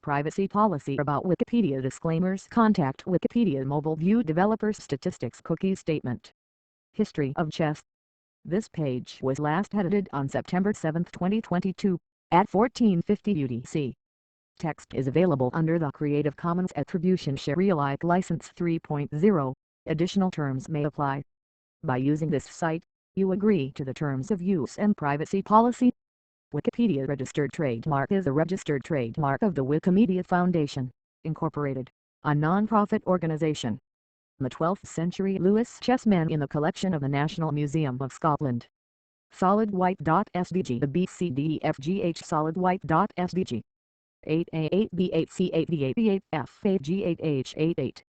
privacy policy about Wikipedia disclaimers. Contact Wikipedia Mobile View Developers Statistics Cookie Statement. History of chess. This page was last edited on September 7, 2022, at 1450 UTC. Text is available under the Creative Commons Attribution Share Alike License 3.0. Additional terms may apply. By using this site, you agree to the terms of use and privacy policy. Wikipedia registered trademark is a registered trademark of the Wikimedia Foundation, Incorporated, a non-profit organization. The 12th century Lewis chessman in the collection of the National Museum of Scotland. Solid white.svg. The BCDFGH solid white.svg. 8A8B8C8D8B8FAG8H88.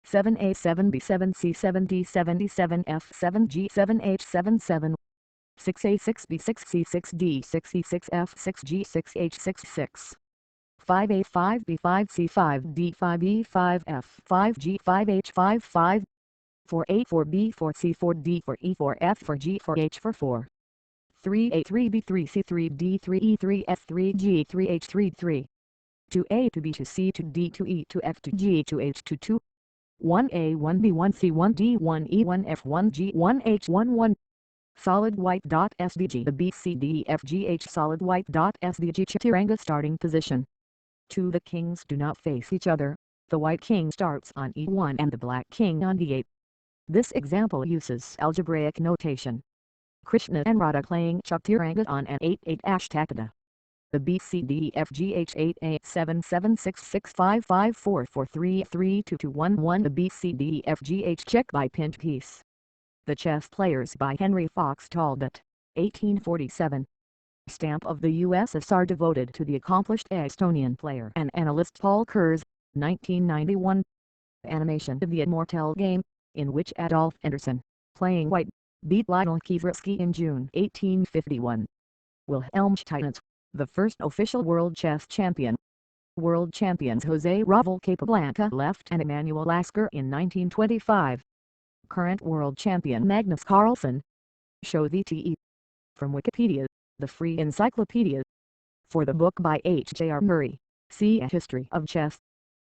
7A7B7C77F7G7H77. 6A6B6C6D6E6F6G6H66. 5A5B5C5D5E5F5G5H55. 4A4B4C4D4E4F4G4H44. 3A3B3C3D3E3F3G3H33. 2A2B2C2D2E2F2G2H22. 1A1B1C1D1E1F1G1H11. Solid white.svg. The BCDFGH solid white.svg Chaturanga starting position. 2. The kings do not face each other. The white king starts on E1 and the black king on D8. This example uses algebraic notation. Krishna and Radha playing Chaturanga on an 8-8 Ashtakada. The BCDFGH 8A7766554433211. The BCDFGH check by pinned piece. The Chess Players by Henry Fox Talbot, 1847. Stamp of the USSR devoted to the accomplished Estonian player and analyst Paul Kurz, 1991. Animation of the Immortal Game, in which Adolf Anderssen, playing white, beat Lionel Kievritsky in June 1851. Wilhelm Steinitz, the first official world chess champion. World champions Jose Ravel Capablanca left and Emanuel Lasker in 1925. Current world champion Magnus Carlsen. Show VTE. From Wikipedia, the free encyclopedia. For the book by H.J.R. Murray, see a History of Chess.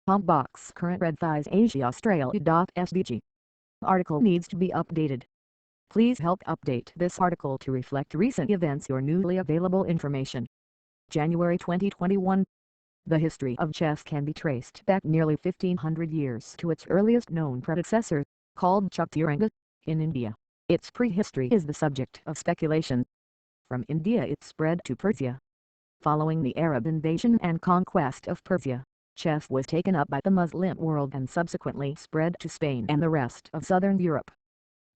Box current red thighs Asia Australia.svg. Article needs to be updated. Please help update this article to reflect recent events or newly available information. January 2021. The history of chess can be traced back nearly 1500 years to its earliest known predecessor, called Chaturanga, in India. Its prehistory is the subject of speculation. From India it spread to Persia. Following the Arab invasion and conquest of Persia, chess was taken up by the Muslim world and subsequently spread to Spain and the rest of southern Europe.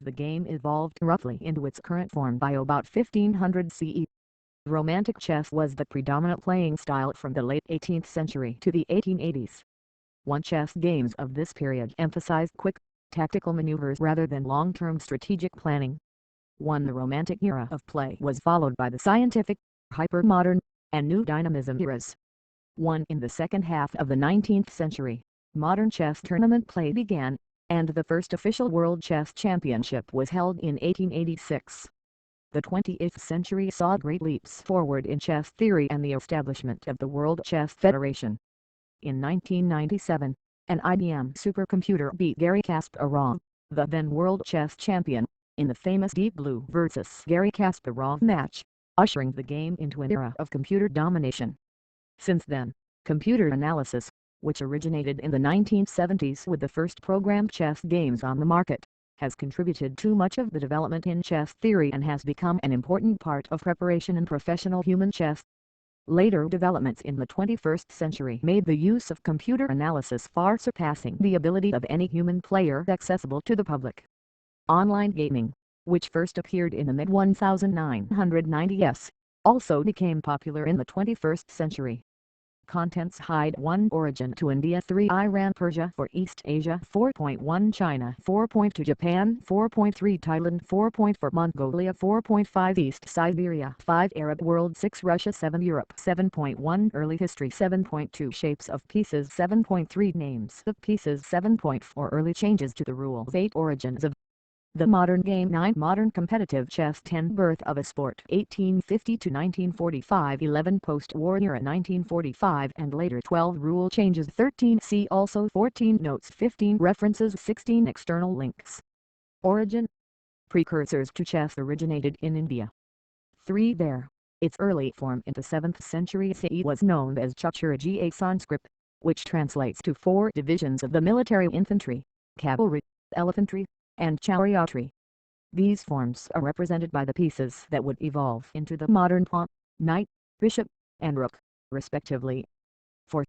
The game evolved roughly into its current form by about 1500 CE. Romantic chess was the predominant playing style from the late 18th century to the 1880s. Chess games of this period emphasized quick, tactical maneuvers rather than long-term strategic planning. The Romantic era of play was followed by the scientific, hyper-modern, and new dynamism eras. In the second half of the 19th century, modern chess tournament play began, and the first official World Chess Championship was held in 1886. The 20th century saw great leaps forward in chess theory and the establishment of the World Chess Federation. In 1997, an IBM supercomputer beat Garry Kasparov, the then World Chess Champion, in the famous Deep Blue vs. Garry Kasparov match, ushering the game into an era of computer domination. Since then, computer analysis, which originated in the 1970s with the first programmed chess games on the market, has contributed to much of the development in chess theory and has become an important part of preparation in professional human chess. Later developments in the 21st century made the use of computer analysis far surpassing the ability of any human player accessible to the public. Online gaming, which first appeared in the mid-1990s, also became popular in the 21st century. Contents hide 1 Origin to India 3 Iran Persia 4 East Asia 4.1 China 4.2 Japan 4.3 Thailand 4.4 Mongolia 4.5 East Siberia 5 Arab world 6 Russia 7 Europe 7.1 Early history 7.2 Shapes of pieces 7.3 Names of pieces 7.4 Early changes to the rules 8 Origins of The Modern Game 9 Modern Competitive Chess 10 Birth of a Sport 1850 to 1945 11 Post-War Era 1945 and later 12 Rule Changes 13 See also 14 Notes 15 References 16 External links. Origin. Precursors to chess originated in India. 3 There. Its early form in the 7th century CE was known as Chaturajya Sanskrit, which translates to 4 divisions of the military infantry, cavalry, elephantry, and chariotry. These forms are represented by the pieces that would evolve into the modern pawn, knight, bishop, and rook, respectively. 4.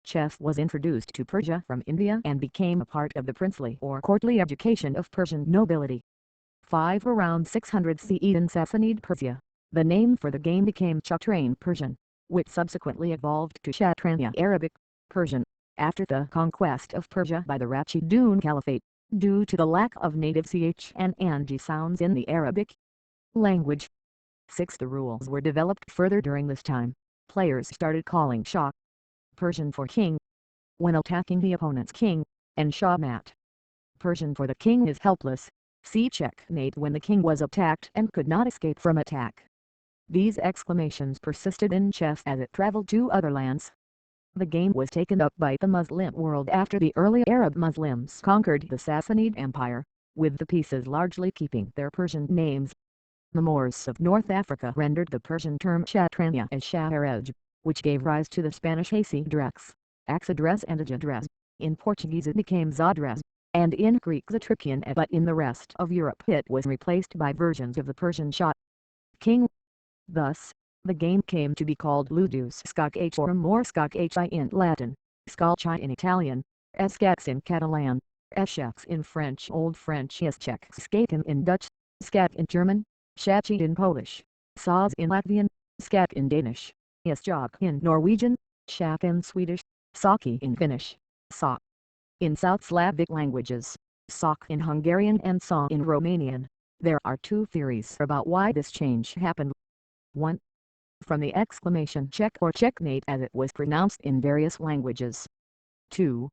Chess was introduced to Persia from India and became a part of the princely or courtly education of Persian nobility. 5. Around 600 CE in Sassanid Persia, the name for the game became Chatrain Persian, which subsequently evolved to Shatranya Arabic, Persian, after the conquest of Persia by the Rashidun Caliphate, due to the lack of native ch and ng sounds in the Arabic language. 6. The rules were developed further during this time. Players started calling Shah Persian for king when attacking the opponent's king, and Shah mat Persian for the king is helpless. See checkmate when the king was attacked and could not escape from attack. These exclamations persisted in chess as it traveled to other lands. The game was taken up by the Muslim world after the early Arab Muslims conquered the Sassanid Empire, with the pieces largely keeping their Persian names. The Moors of North Africa rendered the Persian term Shatranya as Xadrez, which gave rise to the Spanish Xadrez, Xadrez and Xadrez. In Portuguese it became Xadrez, and in Greek Zatrikian, but in the rest of Europe it was replaced by versions of the Persian Shah king. Thus, the game came to be called Ludus Skak or Morscak in Latin, Skalchi in Italian, Eskats in Catalan, Eschaks in French, Old French Eschek, Skaten in Dutch, Skat in German, Shachi in Polish, Saz in Latvian, Skat in Danish, Esjok in Norwegian, Shak in Swedish, Saki in Finnish, Sa in South Slavic languages, Sak in Hungarian and Sa in Romanian. There are 2 theories about why this change happened. 1. From the exclamation check or checkmate as it was pronounced in various languages. 2.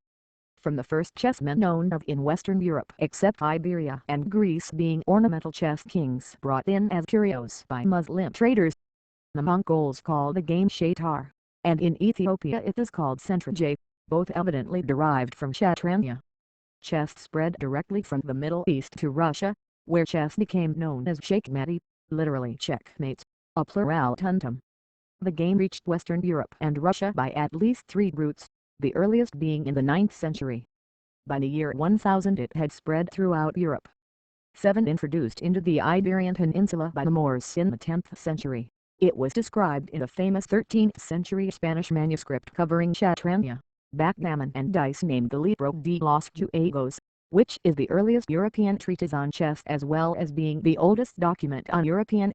From the first chessmen known of in Western Europe except Iberia and Greece being ornamental chess kings brought in as curios by Muslim traders. The Mongols call the game Shatar, and in Ethiopia it is called Centro, both evidently derived from Shatranya. Chess spread directly from the Middle East to Russia, where chess became known as Shakmati, literally checkmate, a pluralituntum. The game reached Western Europe and Russia by at least 3 routes, the earliest being in the 9th century. By the year 1000 it had spread throughout Europe. 7. Introduced into the Iberian Peninsula by the Moors in the 10th century, it was described in a famous 13th century Spanish manuscript covering Shatranya, backgammon and dice named the Libro de los Juegos, which is the earliest European treatise on chess as well as being the oldest document on European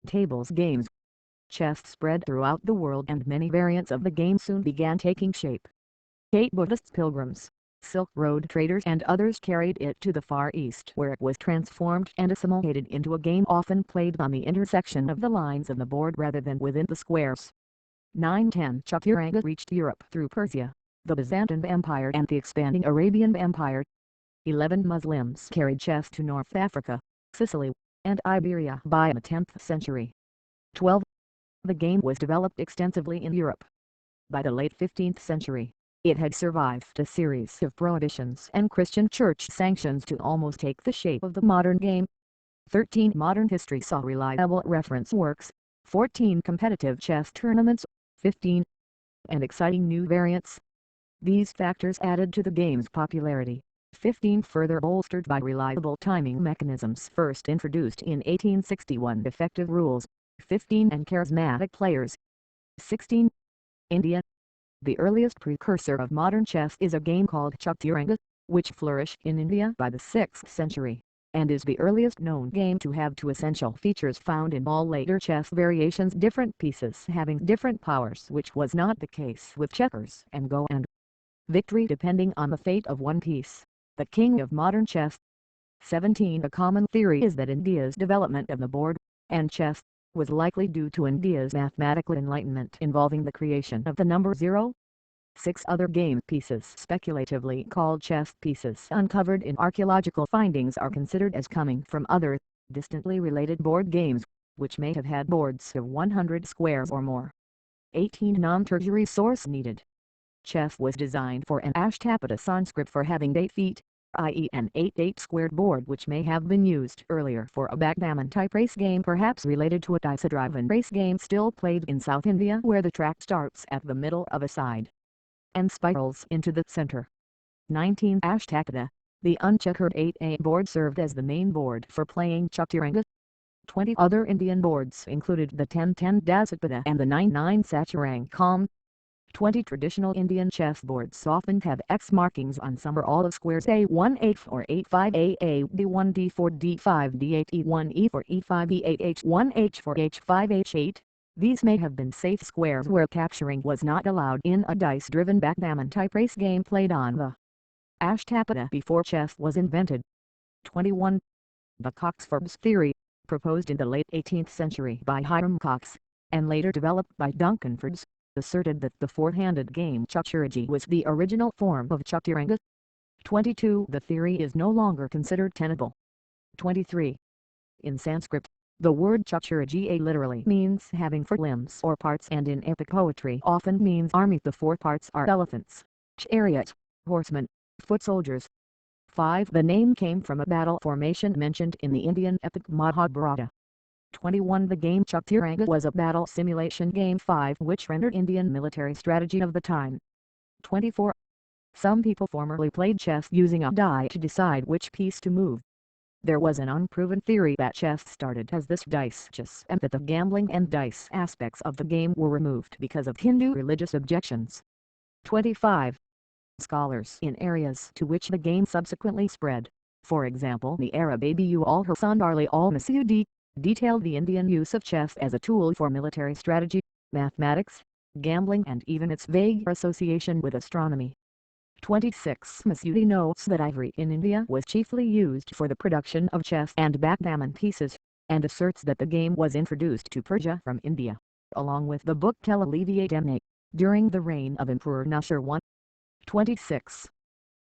tables games. Chess spread throughout the world and many variants of the game soon began taking shape. 8. Buddhist pilgrims, Silk Road traders and others carried it to the Far East where it was transformed and assimilated into a game often played on the intersection of the lines of the board rather than within the squares. 9. 10. Chaturanga reached Europe through Persia, the Byzantine Empire and the expanding Arabian Empire. 11. Muslims carried chess to North Africa, Sicily, and Iberia by the 10th century. 12. The game was developed extensively in Europe. By the late 15th century, it had survived a series of prohibitions and Christian church sanctions to almost take the shape of the modern game. 13. Modern history saw reliable reference works. 14. Competitive chess tournaments. 15. And exciting new variants. These factors added to the game's popularity. 15. Further bolstered by reliable timing mechanisms first introduced in 1861. Effective rules. 15. And charismatic players. 16. India. The earliest precursor of modern chess is a game called Chaturanga, which flourished in India by the 6th century, and is the earliest known game to have 2 essential features found in all later chess variations: different pieces having different powers, which was not the case with checkers and Go and victory depending on the fate of one piece, the king of modern chess. 17. A common theory is that India's development of the board and chess was likely due to India's mathematical enlightenment involving the creation of the number 0. 6 other game pieces speculatively called chess pieces uncovered in archaeological findings are considered as coming from other, distantly related board games, which may have had boards of 100 squares or more. 18 non-tertiary source needed. Chess was designed for an Ashtapadi Sanskrit for having 8 feet, i.e. an 8-8 squared board, which may have been used earlier for a backgammon type race game, perhaps related to a dice-driven race game still played in South India, where the track starts at the middle of a side and spirals into the center. 19 Ashtakada, the uncheckered 8-8 board, served as the main board for playing Chaturanga. 20 other Indian boards included the 10-10 Dasatpada and the 9-9 Saturangam. 20 traditional Indian chess boards often have X markings on some or all of squares A1 A4 A5 AA D1 D4 D5 D8 E1 E4 E5 E8 H1 H4 H5 H8. These may have been safe squares where capturing was not allowed in a dice-driven backgammon type race game played on the Ashtapada before chess was invented. 21. The Cox-Forbes theory, proposed in the late 18th century by Hiram Cox, and later developed by Duncan Forbes, asserted that the four-handed game Chaturanga was the original form of Chaturanga. 22. The theory is no longer considered tenable. 23. In Sanskrit, the word Chaturanga literally means having 4 limbs or parts, and in epic poetry often means army. The 4 parts are elephants, chariots, horsemen, foot soldiers. 5. The name came from a battle formation mentioned in the Indian epic Mahabharata. 21. The game Chaturanga was a battle simulation game 5 which rendered Indian military strategy of the time. 24. Some people formerly played chess using a die to decide which piece to move. There was an unproven theory that chess started as this dice chess and that the gambling and dice aspects of the game were removed because of Hindu religious objections. 25. Scholars in areas to which the game subsequently spread, for example the Arab Abu al-Hasan Ali al-Masudi, detailed the Indian use of chess as a tool for military strategy, mathematics, gambling, and even its vague association with astronomy. 26. Masudi notes that ivory in India was chiefly used for the production of chess and backgammon pieces, and asserts that the game was introduced to Persia from India, along with the book Tel Demne, during the reign of Emperor Nusra I. 26.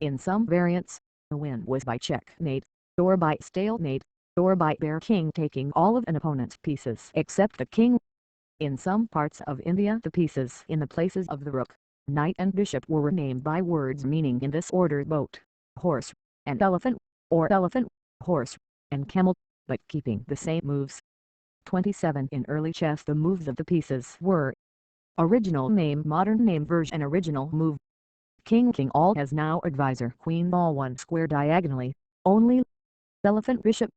In some variants, the win was by checkmate, or by stalemate, or by bare king taking all of an opponent's pieces except the king. In some parts of India the pieces in the places of the rook, knight and bishop were renamed by words meaning in this order boat, horse, and elephant, or elephant, horse, and camel, but keeping the same moves. 27. In early chess the moves of the pieces were original name, modern name, version, original move. King all has now advisor, queen all 1 square diagonally, only, elephant bishop.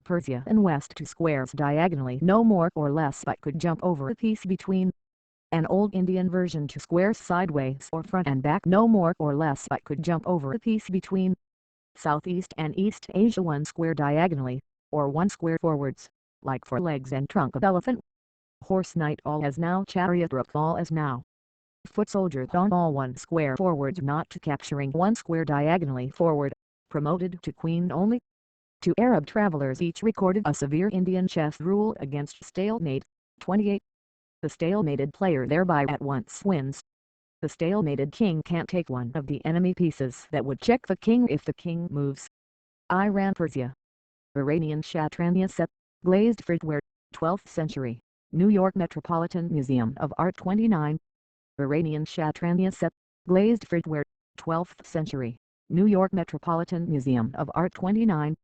Persia and west 2 squares diagonally, no more or less, but could jump over a piece between. An old Indian version 2 squares sideways or front and back, no more or less, but could jump over a piece between. Southeast and East Asia 1 square diagonally, or 1 square forwards, like for legs and trunk of elephant. Horse knight all as now, chariot rook all as now. Foot soldier don all 1 square forwards, not to capturing 1 square diagonally forward, promoted to queen only. 2 Arab travelers each recorded a severe Indian chess rule against stalemate. 28. The stalemated player thereby at once wins. The stalemated king can't take one of the enemy pieces that would check the king if the king moves. Iran, Persia. Iranian Shatranya set, glazed fruitware, 12th century, New York Metropolitan Museum of Art. 29. Iranian Shatranya set, glazed fruitware, 12th century, New York Metropolitan Museum of Art. 29.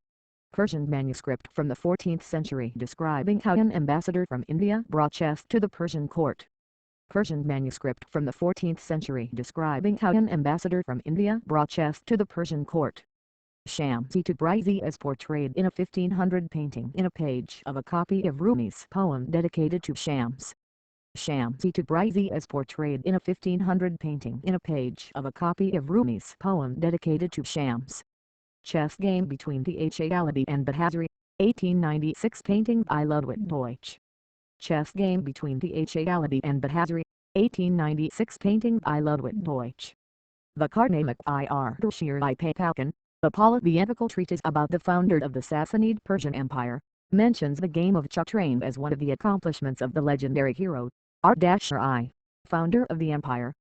Persian manuscript from the 14th century describing how an ambassador from India brought chess to the Persian court. Persian manuscript from the 14th century describing how an ambassador from India brought chess to the Persian court. Shamsi Tabrizi is portrayed in a 1500 painting in a page of a copy of Rumi's poem dedicated to Shams. Shamsi Tabrizi is portrayed in a 1500 painting in a page of a copy of Rumi's poem dedicated to Shams. Chess game between the Xadrez and Bahadri, 1896 painting by Ludwig Deutsch. Chess game between the Xadrez and Bahadri, 1896 painting by Ludwig Deutsch. The Karnamak Ir Shir by Papalkan, the polybiographical treatise about the founder of the Sassanid Persian Empire, mentions the game of Chaturanga as one of the accomplishments of the legendary hero, Ardashir I, founder of the empire.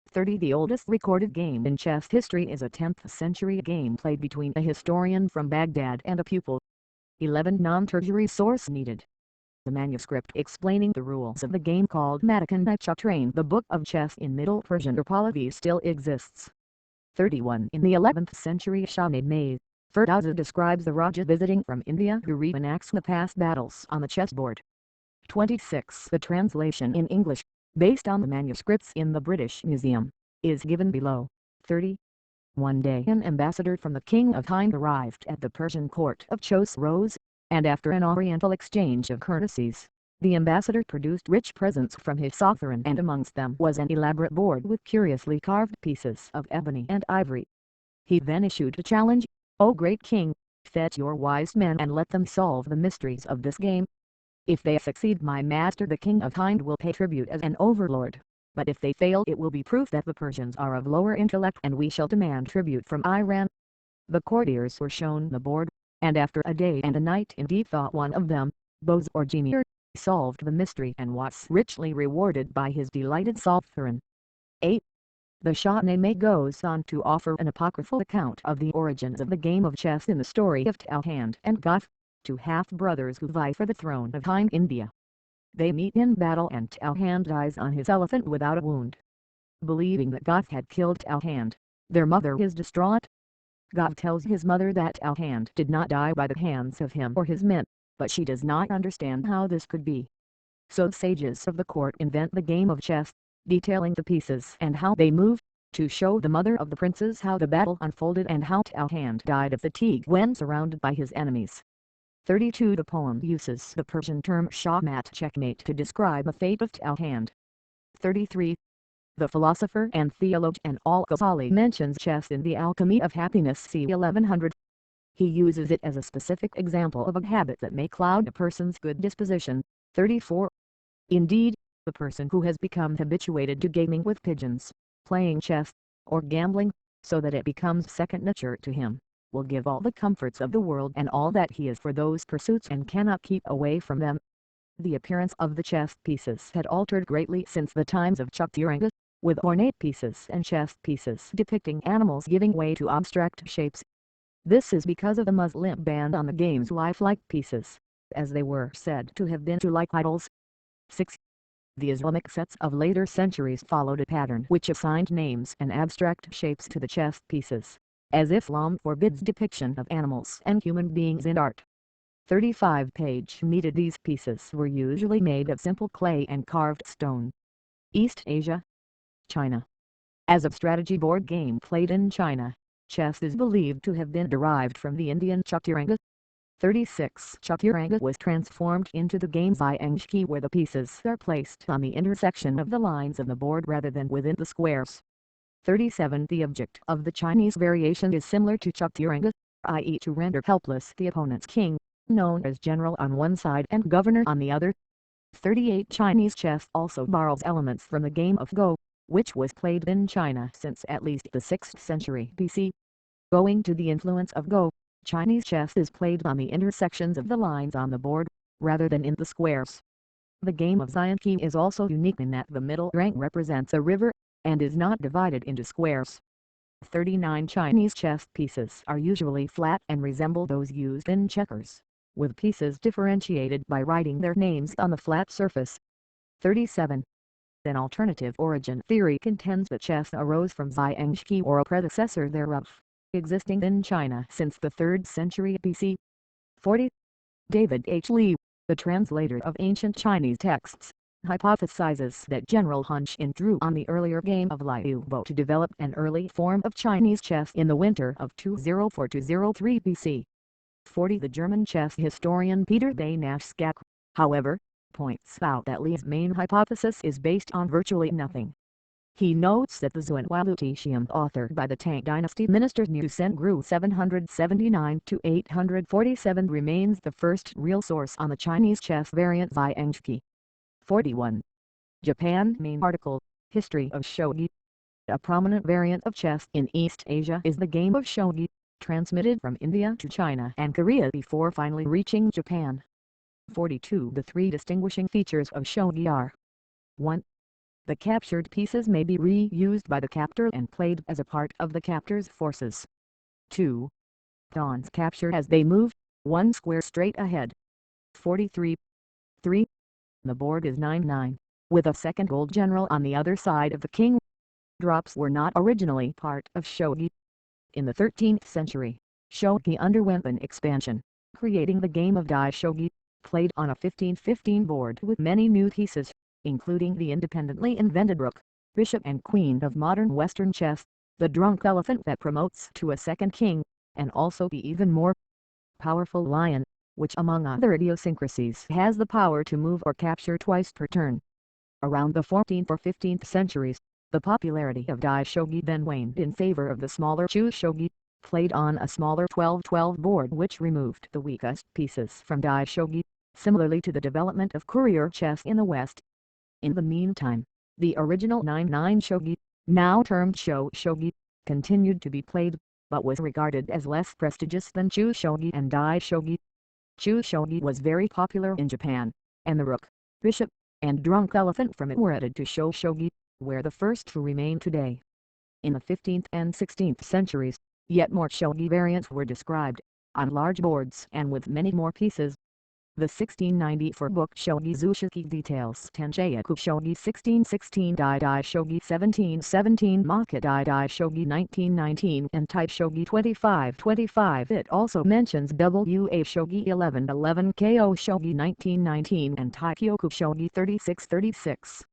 30. The oldest recorded game in chess history is a 10th century game played between a historian from Baghdad and a pupil. 11. Non-tertiary source needed. The manuscript explaining the rules of the game called Matakan-i-Chatrain, the Book of Chess in Middle Persian or Pahlavi, still exists. 31. In the 11th century Shahnameh Ferdowsi describes the Raja visiting from India who reenacts the past battles on the chessboard. 26. The translation in English, based on the manuscripts in the British Museum, is given below. 30. One day an ambassador from the King of Hind arrived at the Persian court of Chosroes, and after an oriental exchange of courtesies, the ambassador produced rich presents from his sovereign, and amongst them was an elaborate board with curiously carved pieces of ebony and ivory. He then issued a challenge: "O great king, fetch your wise men and let them solve the mysteries of this game. If they succeed, my master the King of Hind will pay tribute as an overlord, but if they fail it will be proof that the Persians are of lower intellect and we shall demand tribute from Iran." The courtiers were shown the board, and after a day and a night in deep thought one of them, Bose or Jimir, solved the mystery and was richly rewarded by his delighted sovereign. 8. The Shahnameh goes on to offer an apocryphal account of the origins of the game of chess in the story of Talhand and Goth, two half-brothers who vie for the throne of Hind India. They meet in battle and Talhand dies on his elephant without a wound. Believing that Goth had killed Talhand, their mother is distraught. Goth tells his mother that Talhand did not die by the hands of him or his men, but she does not understand how this could be. So sages of the court invent the game of chess, detailing the pieces and how they move, to show the mother of the princes how the battle unfolded and how Talhand died of fatigue when surrounded by his enemies. 32. The poem uses the Persian term shahmat checkmate to describe the fate of Talhand. 33. The philosopher and theologian Al-Ghazali mentions chess in The Alchemy of Happiness c. 1100. He uses it as a specific example of a habit that may cloud a person's good disposition. 34. Indeed, the person who has become habituated to gaming with pigeons, playing chess, or gambling, so that it becomes second nature to him, will give all the comforts of the world and all that he is for those pursuits and cannot keep away from them. The appearance of the chess pieces had altered greatly since the times of Chaturanga, with ornate pieces and chess pieces depicting animals giving way to abstract shapes. This is because of the Muslim ban on the game's lifelike pieces, as they were said to have been too like idols. 6. The Islamic sets of later centuries followed a pattern which assigned names and abstract shapes to the chess pieces, as Islam forbids depiction of animals and human beings in art. 35 page needed. These pieces were usually made of simple clay and carved stone. East Asia. China. As a strategy board game played in China, chess is believed to have been derived from the Indian Chaturanga. 36. Chaturanga was transformed into the game by Engshki, where the pieces are placed on the intersection of the lines of the board rather than within the squares. 37. The object of the Chinese variation is similar to Chaturanga, i.e. to render helpless the opponent's king, known as general on one side and governor on the other. 38. Chinese chess also borrows elements from the game of Go, which was played in China since at least the 6th century BC. Owing to the influence of Go, Chinese chess is played on the intersections of the lines on the board, rather than in the squares. The game of Xianqi is also unique in that the middle rank represents a river, and is not divided into squares. 39. Chinese chess pieces are usually flat and resemble those used in checkers, with pieces differentiated by writing their names on the flat surface. 37. An alternative origin theory contends that chess arose from Xiangqi or a predecessor thereof, existing in China since the 3rd century BC. 40. David H. Lee, the translator of ancient Chinese texts, hypothesizes that General Hun Xin drew on the earlier game of Liu Bo to develop an early form of Chinese chess in the winter of 204-203 BC. 40. The German chess historian Peter Danaschak, however, points out that Lee's main hypothesis is based on virtually nothing. He notes that the Zhuan-Walutian authored by the Tang dynasty minister Niu Sengru 779-847 remains the first real source on the Chinese chess variant Xiangqi. 41. Japan. Main article, History of Shogi. A prominent variant of chess in East Asia is the game of shogi, transmitted from India to China and Korea before finally reaching Japan. 42. The three distinguishing features of shogi are: 1. The captured pieces may be reused by the captor and played as a part of the captor's forces. 2. Pawns captured as they move, 1 square straight ahead. 43. 3. The board is 9-9, with a second gold general on the other side of the king. Drops were not originally part of shogi. In the 13th century, shogi underwent an expansion, creating the game of dai shogi, played on a 15-15 board with many new pieces, including the independently invented rook, bishop and queen of modern Western chess, the drunk elephant that promotes to a second king, and also the even more powerful lion, which among other idiosyncrasies has the power to move or capture twice per turn. Around the 14th or 15th centuries, the popularity of dai shogi then waned in favor of the smaller chu shogi, played on a smaller 12-12 board which removed the weakest pieces from dai shogi, similarly to the development of courier chess in the West. In the meantime, the original 9-9 shogi, now termed sho shogi, continued to be played, but was regarded as less prestigious than chu shogi and dai shogi. Chu shogi was very popular in Japan, and the rook, bishop, and drunk elephant from it were added to sho shogi, where the first two remain today. In the 15th and 16th centuries, yet more shogi variants were described, on large boards and with many more pieces. The 1694 book Shogi Zushiki details Tenjaku Shogi 1616 Dai Shogi 1717 Maka Dai Shogi 1919 and Type Shogi 2525. It also mentions WA Shogi 1111 Ko Shogi 1919 and Taikyoku Shogi 3636.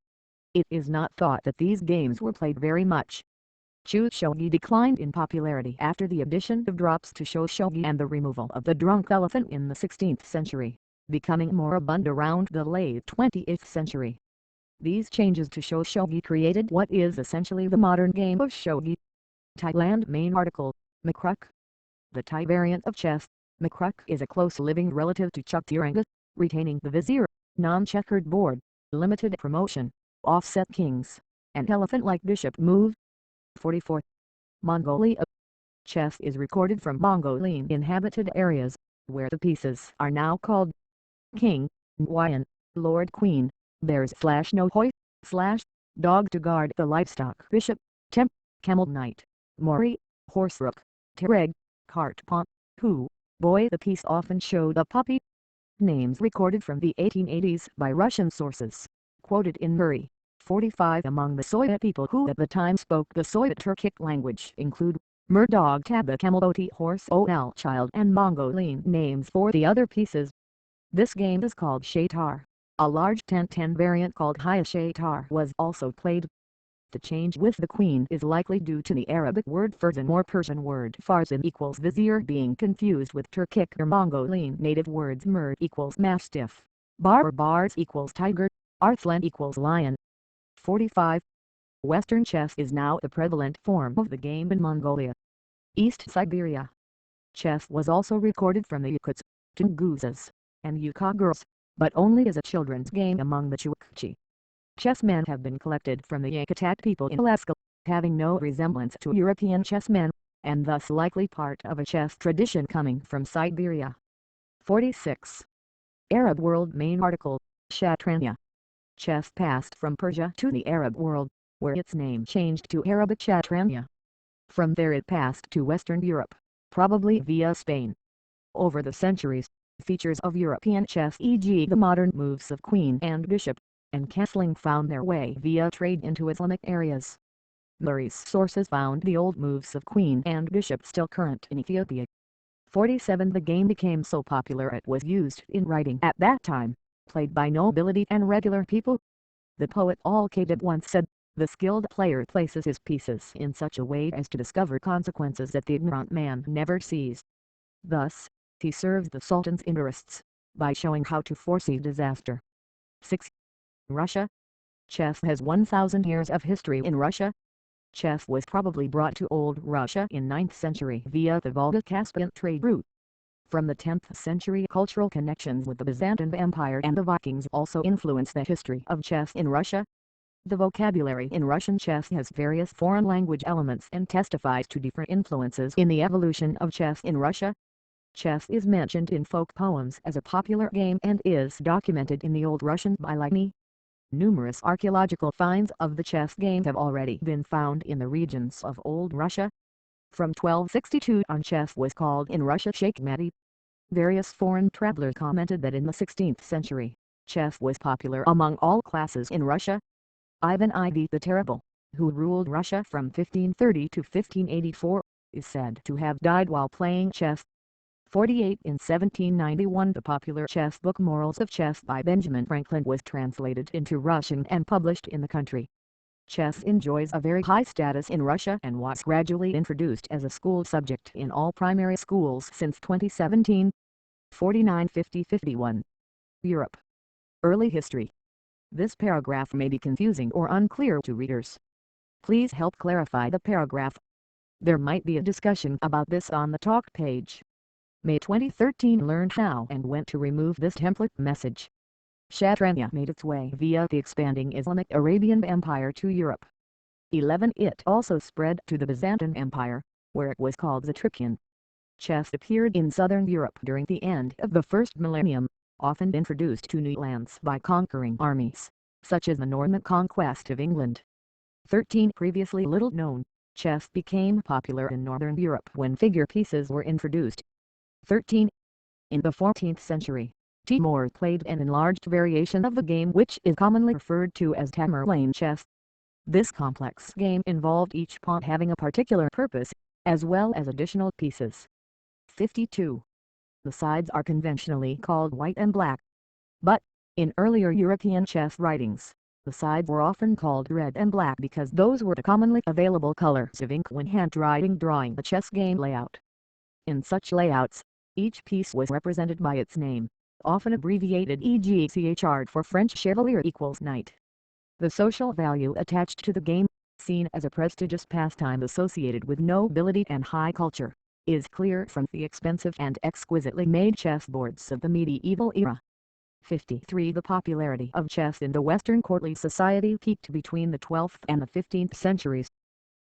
It is not thought that these games were played very much. Chu shogi declined in popularity after the addition of drops to sho shogi and the removal of the drunk elephant in the 16th century, becoming more abundant around the late 20th century. These changes to sho shogi created what is essentially the modern game of shogi. Thailand main article, Makruk. The Thai variant of chess, Makruk is a close living relative to Chaturanga, retaining the vizier, non-checkered board, limited promotion, offset kings, and elephant-like bishop move. 44. Mongolia. Chess is recorded from Mongolian inhabited areas, where the pieces are now called king, Nguyen, lord queen, bears / no hoi, / dog to guard the livestock bishop, temp, camel knight, mori, horse rook, tereg, cart pawn, who, boy. The piece often showed a puppy. Names recorded from the 1880s by Russian sources, quoted in Murray. 45 among the Soviet people who at the time spoke the Soviet Turkic language include Murdog Taba Cameloti Horse Ol Child and Mongolian names for the other pieces. This game is called Shaitar. A large 10-10 variant called Haya Shaitar was also played. The change with the queen is likely due to the Arabic word farzan or Persian word farzan equals vizier being confused with Turkic or Mongolian native words murd equals mastiff, bars equals tiger, arslan equals lion. 45. Western chess is now the prevalent form of the game in Mongolia, East Siberia. Chess was also recorded from the Yakuts, Tunguzas, and Yukagurs, but only as a children's game among the Chukchi. Chessmen have been collected from the Yakutat people in Alaska, having no resemblance to European chessmen, and thus likely part of a chess tradition coming from Siberia. 46. Arab world main article, Shatranya. Chess passed from Persia to the Arab world, where its name changed to Arabic Shatranya. From there it passed to Western Europe, probably via Spain. Over the centuries, features of European chess, e.g. the modern moves of queen and bishop, and castling, found their way via trade into Islamic areas. Murray's sources found the old moves of queen and bishop still current in Ethiopia. 47. The game became so popular it was used in writing at that time, played by nobility and regular people. The poet Al-Qaeda once said, "The skilled player places his pieces in such a way as to discover consequences that the ignorant man never sees." Thus, he serves the Sultan's interests, by showing how to foresee disaster. 6. Russia. Chess has 1,000 years of history in Russia. Chess was probably brought to Old Russia in 9th century via the Volga-Caspian trade route. From the 10th century, cultural connections with the Byzantine Empire and the Vikings also influenced the history of chess in Russia. The vocabulary in Russian chess has various foreign language elements and testifies to different influences in the evolution of chess in Russia. Chess is mentioned in folk poems as a popular game and is documented in the Old Russian byliny. Numerous archaeological finds of the chess game have already been found in the regions of Old Russia. From 1262 on, chess was called in Russia shachmati. Various foreign travelers commented that in the 16th century, chess was popular among all classes in Russia. Ivan IV the Terrible, who ruled Russia from 1530 to 1584, is said to have died while playing chess. 48 In 1791, the popular chess book Morals of Chess by Benjamin Franklin was translated into Russian and published in the country. Chess enjoys a very high status in Russia and was gradually introduced as a school subject in all primary schools since 2017. 49 50 51. Europe. Early history. This paragraph may be confusing or unclear to readers. Please help clarify the paragraph. There might be a discussion about this on the talk page. May 2013 learned how and when to remove this template message. Xadrez made its way via the expanding Islamic Arabian Empire to Europe. 11 It also spread to the Byzantine Empire, where it was called Zatrikian. Chess appeared in southern Europe during the end of the first millennium, often introduced to new lands by conquering armies, such as the Norman conquest of England. 13 Previously little known, chess became popular in northern Europe when figure pieces were introduced. 13 In the 14th century, Timur played an enlarged variation of the game which is commonly referred to as Tamerlane chess. This complex game involved each pawn having a particular purpose, as well as additional pieces. 52 The sides are conventionally called white and black. But, in earlier European chess writings, the sides were often called red and black because those were the commonly available colors of ink when handwriting drawing the chess game layout. In such layouts, each piece was represented by its name, often abbreviated, e.g. chr for French chevalier equals knight. The social value attached to the game, seen as a prestigious pastime associated with nobility and high culture, is clear from the expensive and exquisitely made chessboards of the medieval era. 53 The popularity of chess in the Western courtly society peaked between the 12th and the 15th centuries.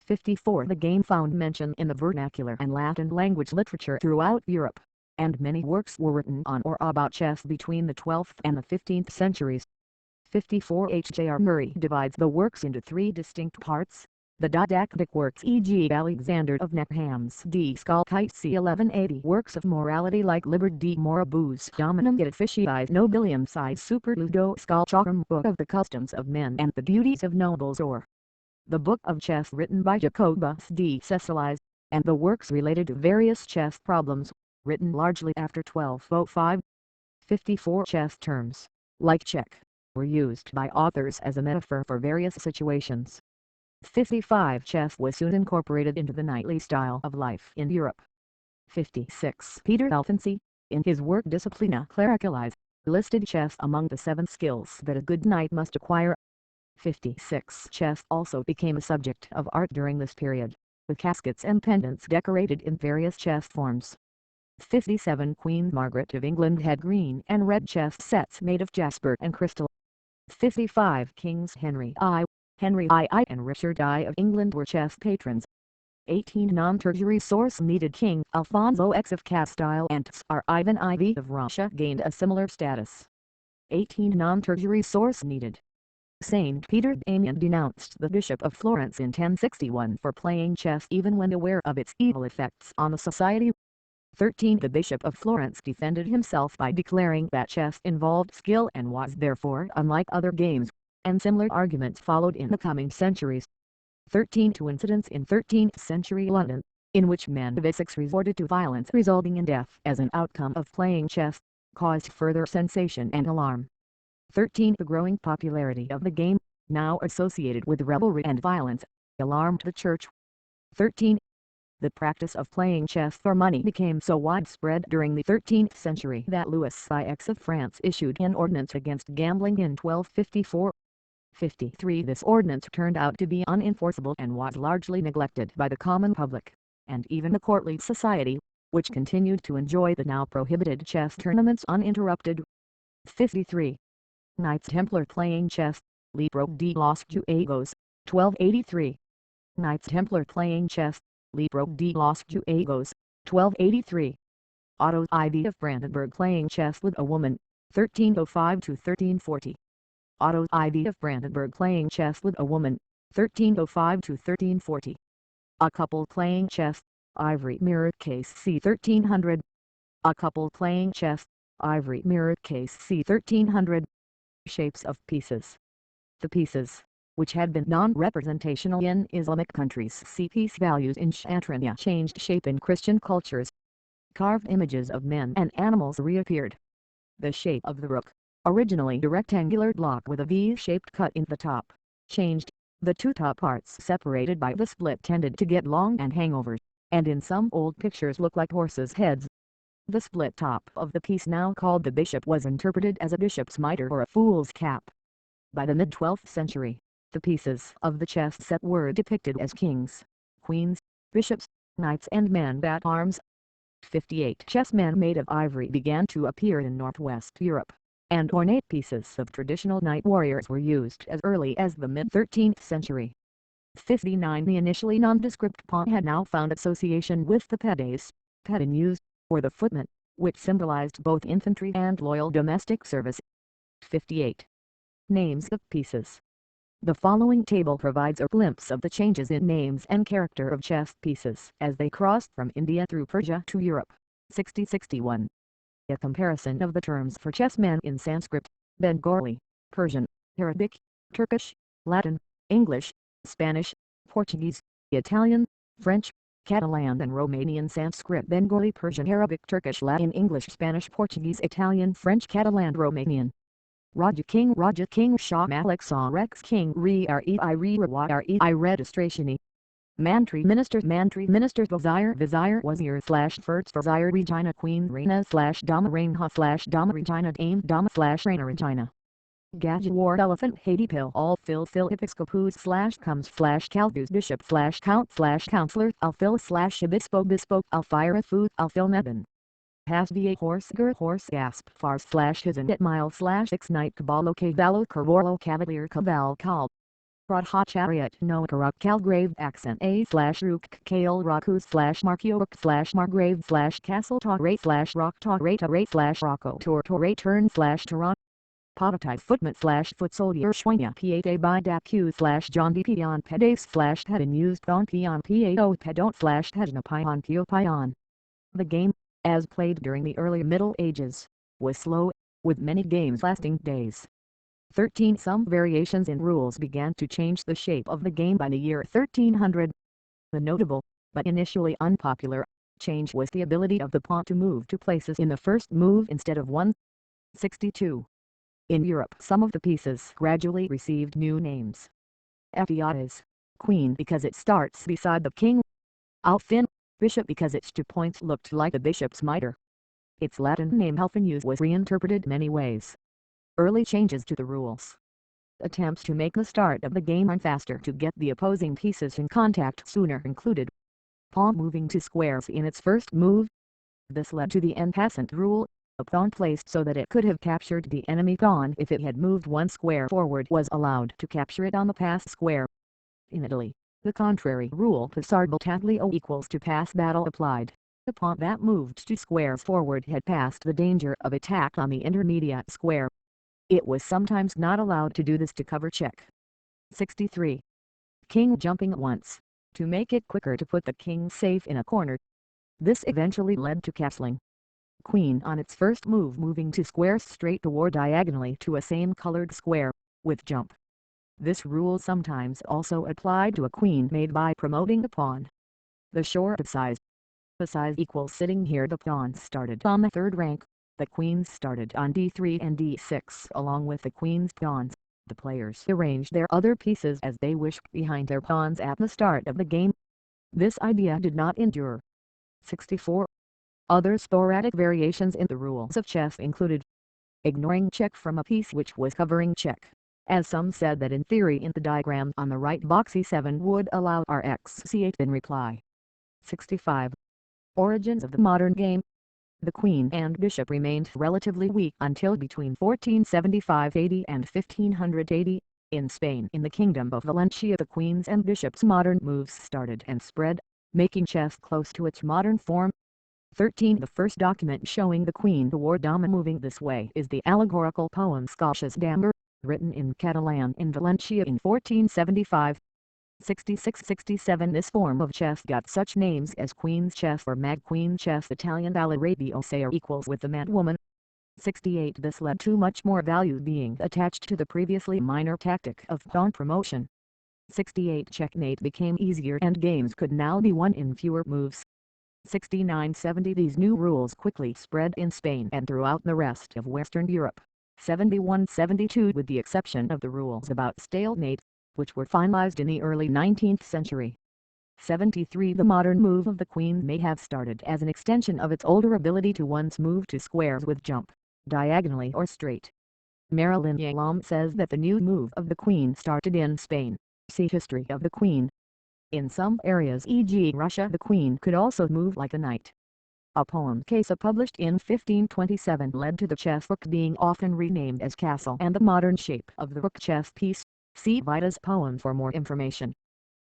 54 The game found mention in the vernacular and Latin language literature throughout Europe, and many works were written on or about chess between the 12th and the 15th centuries. 54 H.J.R. Murray divides the works into three distinct parts: the didactic works, e.g. Alexander of Neckham's De Skolkite c. 1180, works of morality like Liber de Moribus Dominum et Officiis Nobilium Size Super Ludo Skolchakram, Book of the Customs of Men and the Duties of Nobles, or the Book of Chess written by Jacobus de Cecilis, and the works related to various chess problems, written largely after 1205. 54 Chess terms, like check, were used by authors as a metaphor for various situations. 55 Chess was soon incorporated into the knightly style of life in Europe. 56 Peter Alfonsy, in his work Disciplina Clericalis, listed chess among the 7 skills that a good knight must acquire. 56 Chess also became a subject of art during this period, with caskets and pendants decorated in various chess forms. 57 Queen Margaret of England had green and red chess sets made of jasper and crystal. 55 Kings Henry I and Richard I of England were chess patrons. 18 Non-tertiary source needed. King Alfonso X of Castile and Tsar Ivan IV of Russia gained a similar status. 18 Non-tertiary source needed. Saint Peter Damian denounced the Bishop of Florence in 1061 for playing chess even when aware of its evil effects on the society. 13 The Bishop of Florence defended himself by declaring that chess involved skill and was therefore unlike other games, and similar arguments followed in the coming centuries. 13 Two incidents in 13th century London, in which men of Essex resorted to violence resulting in death as an outcome of playing chess, caused further sensation and alarm. 13 The growing popularity of the game, now associated with revelry and violence, alarmed the church. 13 The practice of playing chess for money became so widespread during the 13th century that Louis X of France issued an ordinance against gambling in 1254. 53 This ordinance turned out to be unenforceable and was largely neglected by the common public, and even the courtly society, which continued to enjoy the now prohibited chess tournaments uninterrupted. 53 Knights Templar playing chess, Libro de los Juegos, 1283. Knights Templar playing chess, Libro de los Juegos, 1283. Otto IV of Brandenburg playing chess with a woman, 1305 to 1340. Otto IV of Brandenburg playing chess with a woman, 1305 to 1340. A couple playing chess, ivory mirror case c. 1300. A couple playing chess, ivory mirror case c. 1300. Shapes of pieces. The pieces, which had been non-representational in Islamic countries, see piece values in Xadrez, changed shape in Christian cultures. Carved images of men and animals reappeared. The shape of the rook, originally a rectangular block with a V-shaped cut in the top, changed. The two top parts separated by the split tended to get long and hang over, and in some old pictures look like horses' heads. The split top of the piece, now called the bishop, was interpreted as a bishop's mitre or a fool's cap. By the mid-12th century, the pieces of the chess set were depicted as kings, queens, bishops, knights and men at arms. 58 chessmen made of ivory began to appear in Northwest Europe, and ornate pieces of traditional knight warriors were used as early as the mid-13th century. 59 The initially nondescript pawn had now found association with the pedes, pedinuse, or the footman, which symbolized both infantry and loyal domestic service. 58. Names of pieces. The following table provides a glimpse of the changes in names and character of chess pieces as they crossed from India through Persia to Europe. 60-61. A comparison of the terms for chessmen in Sanskrit, Bengali, Persian, Arabic, Turkish, Latin, English, Spanish, Portuguese, Italian, French, Catalan and Romanian. Sanskrit, Bengali, Persian, Arabic, Turkish, Latin, English, Spanish, Portuguese, Italian, French, Catalan, Romanian. Raja King, Shah Malik Saw Rex King, Re Registrationi. Mantri Minister, Vizier / First Vizier Regina Queen Reina / Dama Reina / Dama Regina Dame Dama / Reina Regina. Gadget War Elephant Haiti Pill All Phil Episcopus / Comes / Calgus Bishop / Count / Counselor Alphil / Obispo Alfira Food Alphil Mebin. Has va horse gasp fars / Hizanit mile / X Knight Caballo Cavallo Carborlo Cavalier Caval Cal. Radha Chariot no Karak Calgrave accent a / Rook Kale Rakus / Markiork / Margrave / Castle Torre / Rock Torre / Rocco Torre turn / Toronto. Potatai Footman / Foot Soldier Schwina Piete by Dapu / John D. Pion Pedes / Pedin used on Pion Pieto Pedont / Hedna Pion Pio Pion. The game, as played during the early Middle Ages, was slow, with many games lasting days. 13 Some variations in rules began to change the shape of the game by the year 1300. The notable, but initially unpopular, change was the ability of the pawn to move 2 places in the first move instead of 1. 62. In Europe, some of the pieces gradually received new names. Epiotes, queen because it starts beside the king. Alfin, bishop because its 2 points looked like the bishop's mitre. Its Latin name Alfinus was reinterpreted many ways. Early changes to the rules. Attempts to make the start of the game run faster to get the opposing pieces in contact sooner included pawn moving 2 squares in its first move. This led to the en passant rule. A pawn placed so that it could have captured the enemy pawn if it had moved 1 square forward was allowed to capture it on the pass square. In Italy, the contrary rule Passardo Taglio equals to pass battle applied. The pawn that moved 2 squares forward had passed the danger of attack on the intermediate square. It was sometimes not allowed to do this to cover check. 63. King jumping once, to make it quicker to put the king safe in a corner. This eventually led to castling. Queen on its first move moving 2 squares straight or diagonally to a same colored square, with jump. This rule sometimes also applied to a queen made by promoting the pawn. The short size. The size equals sitting here. The pawn started on the 3rd rank. The queens started on d3 and d6 along with the queen's pawns. The players arranged their other pieces as they wished behind their pawns at the start of the game. This idea did not endure. 64. Other sporadic variations in the rules of chess included ignoring check from a piece which was covering check, as some said that in theory in the diagram on the right box e7 would allow rx c8 in reply. 65. Origins of the modern game. The queen and bishop remained relatively weak until between 1475-80 and 1580. In Spain, in the Kingdom of Valencia, the queen's and bishop's modern moves started and spread, making chess close to its modern form. 13. The first document showing the queen toward Dama moving this way is the allegorical poem Scotia's Damber, written in Catalan in Valencia in 1475. 66-67 This form of chess got such names as Queen's chess or Mag Queen chess, Italian Allarabiosa or equals with the man-woman. 68 This led to much more value being attached to the previously minor tactic of pawn promotion. 68 Checkmate became easier and games could now be won in fewer moves. 69-70 These new rules quickly spread in Spain and throughout the rest of Western Europe. 71-72 With the exception of the rules about stalemate, which were finalized in the early 19th century. 73 The modern move of the queen may have started as an extension of its older ability to once move to squares with jump, diagonally or straight. Marilyn Yalom says that the new move of the queen started in Spain. See History of the Queen. In some areas, e.g. Russia, the queen could also move like a knight. A poem Casa published in 1527 led to the chess book being often renamed as castle and the modern shape of the rook chess piece. See Vida's poem for more information.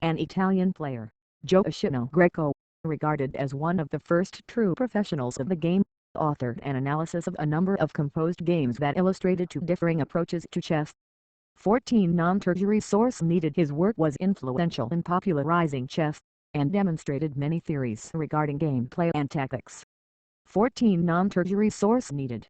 An Italian player, Gioacchino Greco, regarded as one of the first true professionals of the game, authored an analysis of a number of composed games that illustrated two differing approaches to chess. 14 Non-tertiary source needed. His work was influential in popularizing chess, and demonstrated many theories regarding gameplay and tactics. 14 Non-tertiary source needed.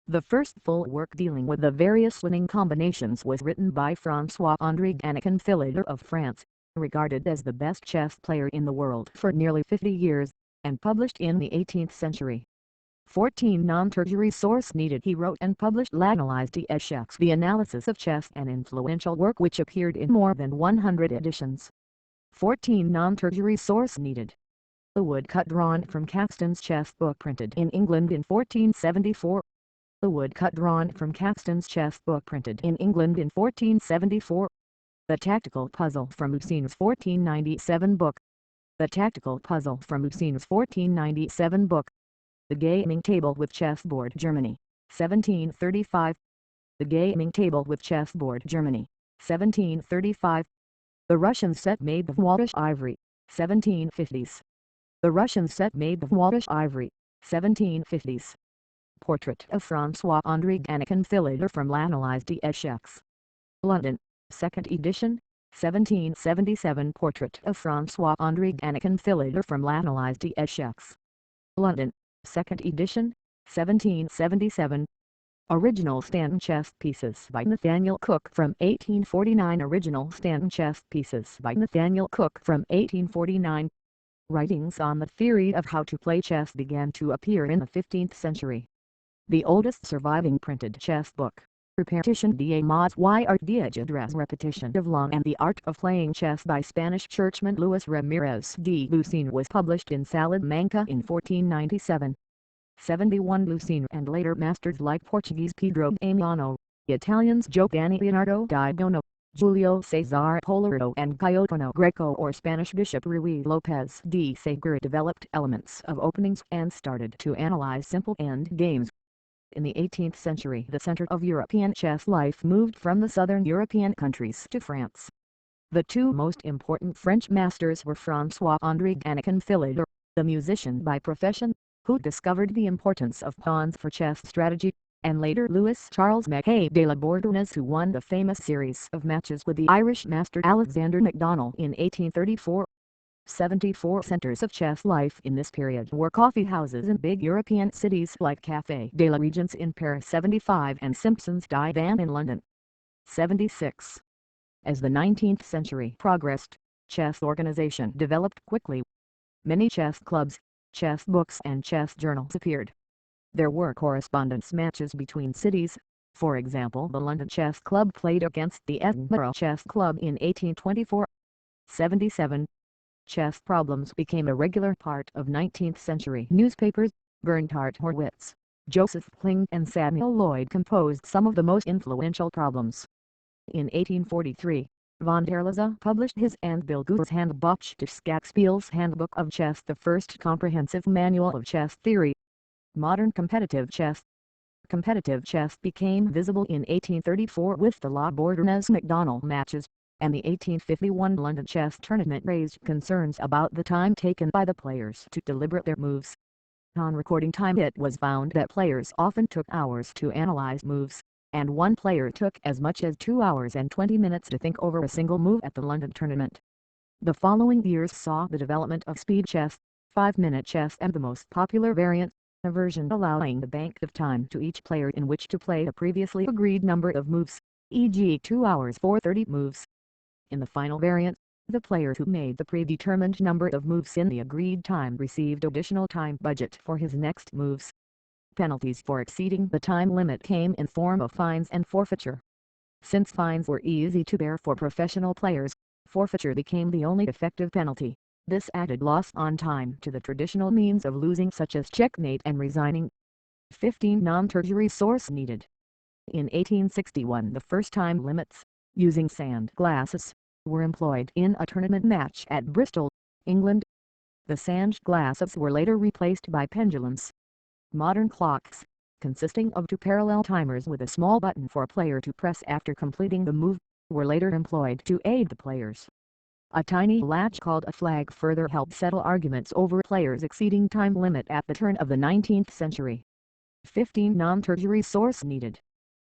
The first full work dealing with the various winning combinations was written by François-André Gannequin of France, regarded as the best chess player in the world for nearly 50 years, and published in the 18th century. 14 Non-tertiary source needed. He wrote and published L'Analyse des échecs, the analysis of chess, an influential work which appeared in more than 100 editions. 14 Non-tertiary source needed. The woodcut drawn from Caxton's chess book printed in England in 1474. The woodcut drawn from Caxton's chess book printed in England in 1474. The tactical puzzle from Ussini's 1497 book. The tactical puzzle from Ussini's 1497 book. The gaming table with chessboard Germany, 1735. The gaming table with chessboard Germany, 1735. The Russian set made of Wallish ivory, 1750s. The Russian set made of Wallish ivory, 1750s. Portrait of François-André Gannequin from L'Analyse des échecs. London, 2nd edition, 1777. Portrait of François-André Gannequin from L'Analyse des échecs. London, 2nd edition, 1777. Original stand chess pieces by Nathaniel Cook from 1849. Original stand chess pieces by Nathaniel Cook from 1849. Writings on the theory of how to play chess began to appear in the 15th century. The oldest surviving printed chess book, Repetition de Mods y Art de Xadrez, Repetition of Long and the Art of Playing Chess by Spanish churchman Luis Ramirez de Lucena, was published in Salamanca in 1497. 71 Lucena and later masters like Portuguese Pedro Damiano, Italians Giovanni Leonardo di Dono, Julio Cesar Polaro and Gioacchino Greco or Spanish Bishop Ruy Lopez de Segura developed elements of openings and started to analyze simple end games. In the 18th century, the center of European chess life moved from the southern European countries to France. The two most important French masters were François-André Gannequin, the musician by profession, who discovered the importance of pawns for chess strategy, and later Louis Charles Mackay de la Bourdonnais, who won the famous series of matches with the Irish master Alexander MacDonald in 1834. 74 centers of chess life in this period were coffee houses in big European cities like Café de la Régence in Paris 75 and Simpson's Divan in London. 76. As the 19th century progressed, chess organization developed quickly. Many chess clubs, chess books and chess journals appeared. There were correspondence matches between cities. For example, the London Chess Club played against the Edinburgh Chess Club in 1824. 77. Chess problems became a regular part of 19th century newspapers. Bernhard Horwitz, Joseph Kling and Samuel Lloyd composed some of the most influential problems. In 1843, von der Lise published his and Bilger's Handbuch des Schachspiels, Handbook of Chess, the first comprehensive manual of chess theory. Modern competitive chess. Competitive chess became visible in 1834 with the La Bourdonnais-MacDonald matches, and the 1851 London Chess Tournament raised concerns about the time taken by the players to deliberate their moves. On recording time, it was found that players often took hours to analyze moves, and one player took as much as 2 hours and 20 minutes to think over a single move at the London tournament. The following years saw the development of speed chess, 5-minute chess and the most popular variant, a version allowing the bank of time to each player in which to play a previously agreed number of moves, e.g. 2 hours for 30 moves. In the final variant, the player who made the predetermined number of moves in the agreed time received additional time budget for his next moves. Penalties for exceeding the time limit came in form of fines and forfeiture. Since fines were easy to bear for professional players, forfeiture became the only effective penalty. This added loss on time to the traditional means of losing, such as checkmate and resigning. 15 non-tertiary source needed. In 1861 the first time limits, using sand glasses, were employed in a tournament match at Bristol, England. The sand glasses were later replaced by pendulums. Modern clocks, consisting of 2 parallel timers with a small button for a player to press after completing the move, were later employed to aid the players. A tiny latch called a flag further helped settle arguments over players exceeding time limit at the turn of the 19th century. 15 non-tertiary source needed.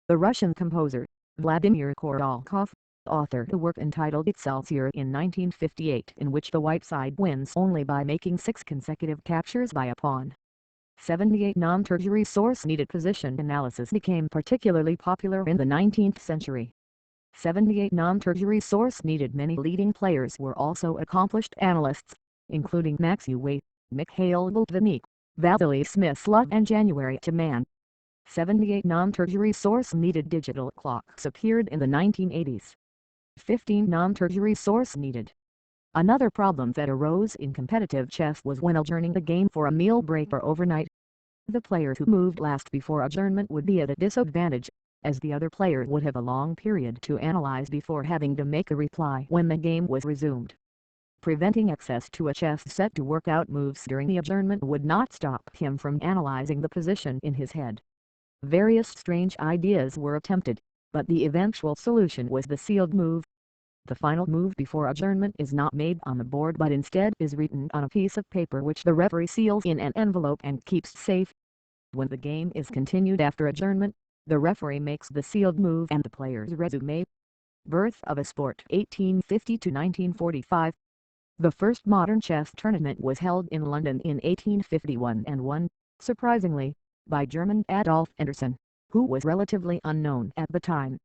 The Russian composer, Vladimir Korotkov, authored a work entitled Excelsior in 1958, in which the white side wins only by making 6 consecutive captures by a pawn. 78 non-tertiary source needed. Position analysis became particularly popular in the 19th century. 78 non-tertiary source needed. Many leading players were also accomplished analysts, including Max Euwe, Mikhail Boltvinnik, Vasily Smyslov and January Taman. 78 non-tertiary source needed. Digital clocks appeared in the 1980s. 15 non-tertiary source needed. Another problem that arose in competitive chess was when adjourning the game for a meal break or overnight. The player who moved last before adjournment would be at a disadvantage, as the other player would have a long period to analyze before having to make a reply when the game was resumed. Preventing access to a chess set to work out moves during the adjournment would not stop him from analyzing the position in his head. Various strange ideas were attempted, but the eventual solution was the sealed move. The final move before adjournment is not made on the board but instead is written on a piece of paper which the referee seals in an envelope and keeps safe. When the game is continued after adjournment, the referee makes the sealed move and the player's resume. Birth of a sport 1850 to 1945. The first modern chess tournament was held in London in 1851 and won, surprisingly, by German Adolf Anderssen, who was relatively unknown at the time.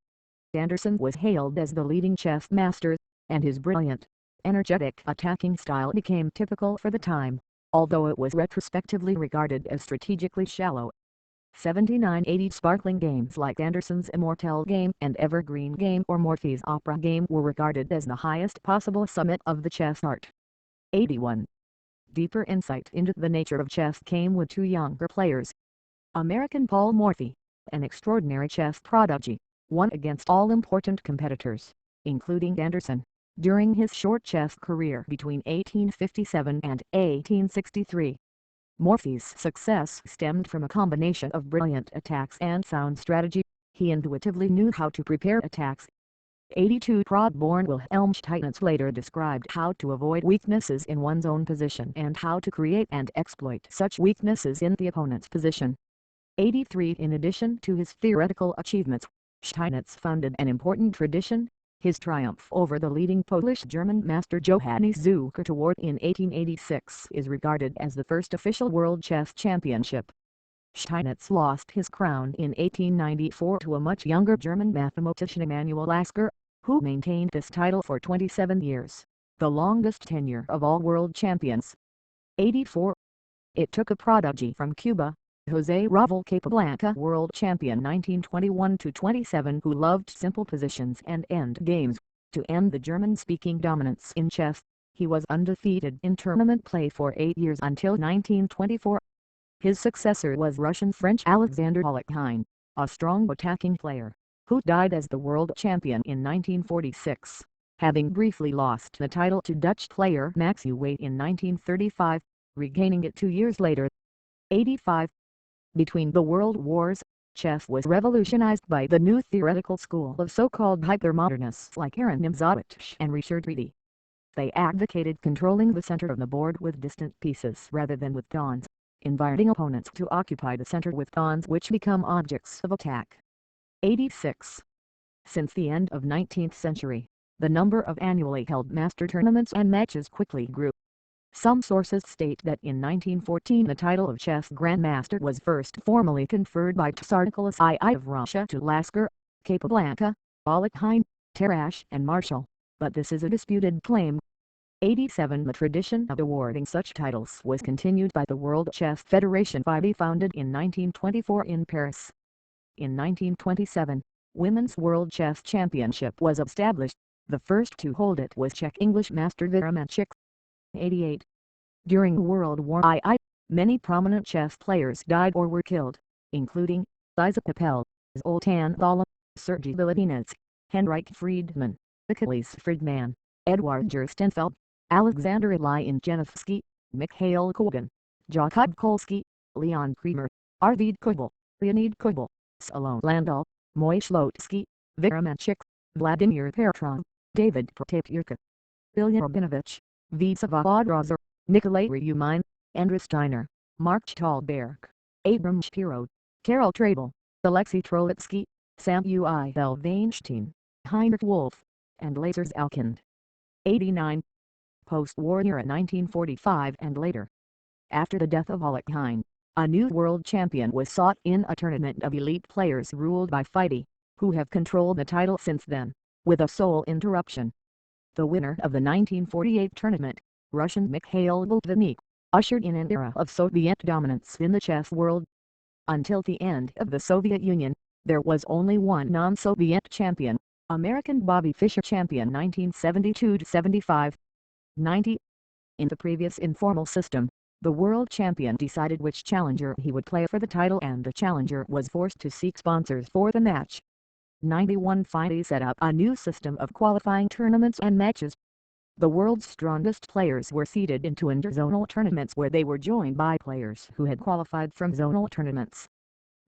Anderssen was hailed as the leading chess master, and his brilliant, energetic attacking style became typical for the time, although it was retrospectively regarded as strategically shallow. 7980 sparkling games like Anderssen's Immortelle game and Evergreen game or Morphy's Opera game were regarded as the highest possible summit of the chess art. 81. Deeper insight into the nature of chess came with 2 younger players. American Paul Morphy, an extraordinary chess prodigy, won against all important competitors, including Anderssen, during his short chess career between 1857 and 1863. Morphy's success stemmed from a combination of brilliant attacks and sound strategy. He intuitively knew how to prepare attacks. 82 Prod-born Wilhelm Steinitz later described how to avoid weaknesses in one's own position and how to create and exploit such weaknesses in the opponent's position. 83 In addition to his theoretical achievements, Steinitz founded an important tradition. His triumph over the leading Polish-German master Johannes Zucker toward in 1886 is regarded as the first official World Chess Championship. Steinitz lost his crown in 1894 to a much younger German mathematician Emanuel Lasker, who maintained this title for 27 years, the longest tenure of all world champions. 84. It took a prodigy from Cuba, José Ravel Capablanca, world champion 1921-27, who loved simple positions and end games, to end the German-speaking dominance in chess. He was undefeated in tournament play for 8 years until 1924. His successor was Russian-French Alexander Alekhine, a strong attacking player, who died as the world champion in 1946, having briefly lost the title to Dutch player Max Euwe in 1935, regaining it 2 years later. 85. Between the world wars, chess was revolutionized by the new theoretical school of so-called hypermodernists like Aaron Nimzowitsch and Richard Ricci. They advocated controlling the center of the board with distant pieces rather than with pawns, inviting opponents to occupy the center with pawns which become objects of attack. 86. Since the end of 19th century, the number of annually held master tournaments and matches quickly grew. Some sources state that in 1914 the title of chess grandmaster was first formally conferred by Tsar Nicholas II of Russia to Lasker, Capablanca, Alekhine, Tarrasch and Marshall, but this is a disputed claim. 87. The tradition of awarding such titles was continued by the World Chess Federation FIDE, founded in 1924 in Paris. In 1927, Women's World Chess Championship was established. The first to hold it was Czech-English master Vera Menchik. 88. During World War II, many prominent chess players died or were killed, including Isaac Capel, Zoltan Bala, Sergei Villatinets, Henrik Friedman, Achilles Friedman, Edward Gerstenfeld, Alexander Ilyin-Janevsky, Mikhail Kogan, Jakob Kolsky, Leon Kremer, Arvid Kubel, Leonid Kubel, Salon Landau, Moishe Lotsky, Vera Menchik, Vladimir Petrov, David Protopyurka, Ilya Rabinovich, Visava Odrozer, Nikolai Ryumin, Andrus Steiner, Mark Stolberg, Abram Shapiro, Karol Trabel, Alexei Trolitsky, Samuel Weinstein, Heinrich Wolf, and Lasers Alkind. 89. Post-war era 1945 and later. After the death of Alekhine, a new world champion was sought in a tournament of elite players ruled by FIDE, who have controlled the title since then, with a sole interruption. The winner of the 1948 tournament, Russian Mikhail Boltvinnik, ushered in an era of Soviet dominance in the chess world. Until the end of the Soviet Union, there was only one non-Soviet champion, American Bobby Fischer, champion 1972-75. 90. In the previous informal system, the world champion decided which challenger he would play for the title, and the challenger was forced to seek sponsors for the match. 91. FIDE set up a new system of qualifying tournaments and matches. The world's strongest players were seeded into interzonal tournaments where they were joined by players who had qualified from zonal tournaments.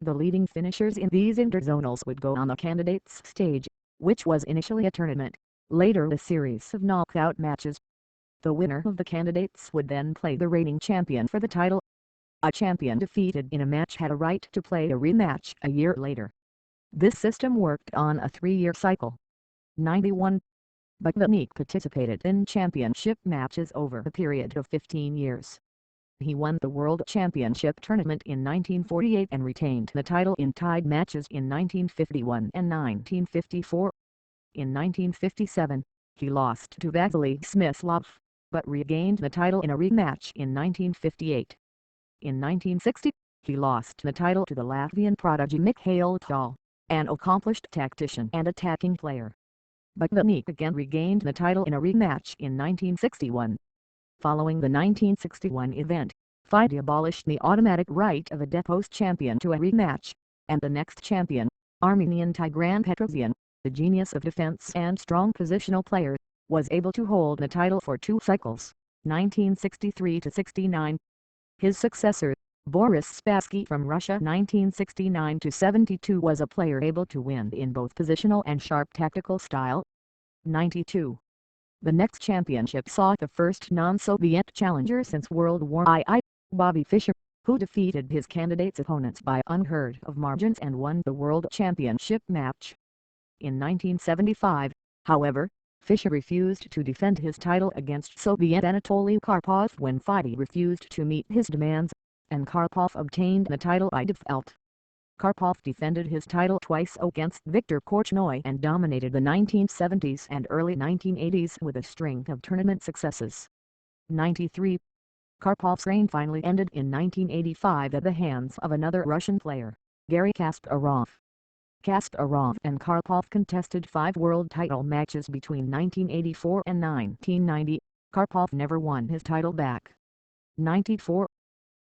The leading finishers in these interzonals would go on the candidates stage, which was initially a tournament, later a series of knockout matches. The winner of the candidates would then play the reigning champion for the title. A champion defeated in a match had a right to play a rematch a year later. This system worked on a 3-year cycle. 91. Boltvinnik participated in championship matches over a period of 15 years. He won the World Championship tournament in 1948 and retained the title in tied matches in 1951 and 1954. In 1957, he lost to Vasily Smyslov, but regained the title in a rematch in 1958. In 1960, he lost the title to the Latvian prodigy Mikhail Tal, an accomplished tactician and attacking player. Boltvinnik again regained the title in a rematch in 1961. Following the 1961 event, FIDE abolished the automatic right of a deposed champion to a rematch, and the next champion, Armenian Tigran Petrosyan, the genius of defense and strong positional player, was able to hold the title for 2 cycles, 1963-69. His successor, Boris Spassky from Russia 1969-72, was a player able to win in both positional and sharp tactical style. 92. The next championship saw the first non-Soviet challenger since World War II, Bobby Fischer, who defeated his candidate's opponents by unheard-of margins and won the World Championship match. In 1975, however, Fischer refused to defend his title against Soviet Anatoly Karpov when FIDE refused to meet his demands, and Karpov obtained the title by default. Karpov defended his title twice against Viktor Korchnoi and dominated the 1970s and early 1980s with a string of tournament successes. 93. Karpov's reign finally ended in 1985 at the hands of another Russian player, Garry Kasparov. Kasparov and Karpov contested 5 world title matches between 1984 and 1990. Karpov never won his title back. 94.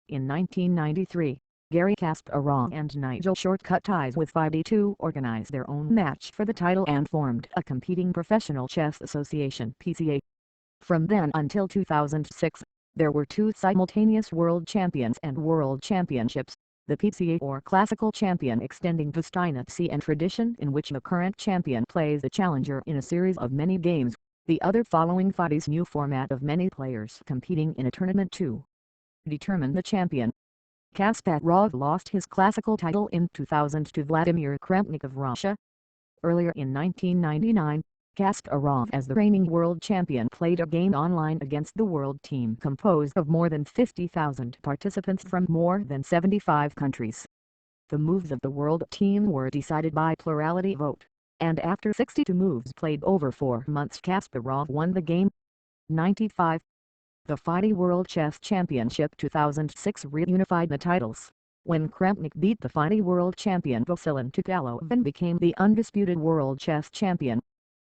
In 1993, Garry Kasparov and Nigel Short cut ties with FIDE to organize their own match for the title and formed a competing professional chess association (PCA). From then until 2006, there were 2 simultaneous world champions and world championships, the PCA or classical champion extending to dynasty and tradition, in which the current champion plays the challenger in a series of many games, the other following FIDE's new format of many players competing in a tournament to determine the champion. Kasparov lost his classical title in 2000 to Vladimir Kramnik of Russia. Earlier in 1999, Kasparov, as the reigning world champion, played a game online against the world team composed of more than 50,000 participants from more than 75 countries. The moves of the world team were decided by plurality vote, and after 62 moves played over 4 months, Kasparov won the game. 95. The FIDE World Chess Championship 2006 reunified the titles, when Kramnik beat the FIDE World Champion Vasilin Tukalov and became the undisputed World Chess Champion.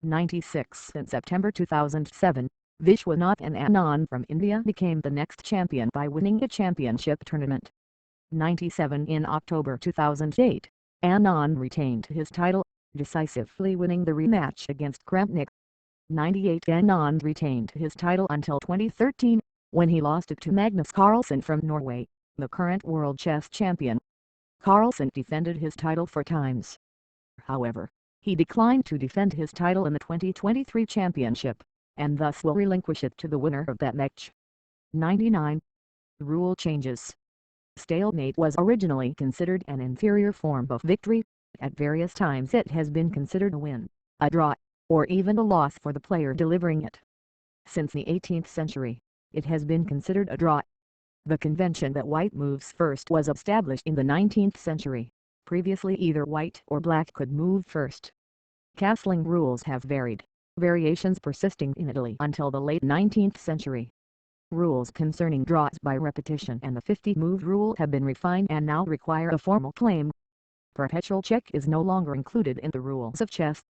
96. In September 2007, Vishwanathan Anand from India became the next champion by winning a championship tournament. 97. In October 2008, Anand retained his title, decisively winning the rematch against Kramnik. 98. Anand retained his title until 2013, when he lost it to Magnus Carlsen from Norway, the current world chess champion. Carlsen defended his title 4 times. However, he declined to defend his title in the 2023 championship, and thus will relinquish it to the winner of that match. 99. Rule changes. Stalemate was originally considered an inferior form of victory. At various times it has been considered a win, a draw, or even a loss for the player delivering it. Since the 18th century, it has been considered a draw. The convention that white moves first was established in the 19th century. Previously either white or black could move first. Castling rules have varied, variations persisting in Italy until the late 19th century. Rules concerning draws by repetition and the 50-move rule have been refined and now require a formal claim. Perpetual check is no longer included in the rules of chess.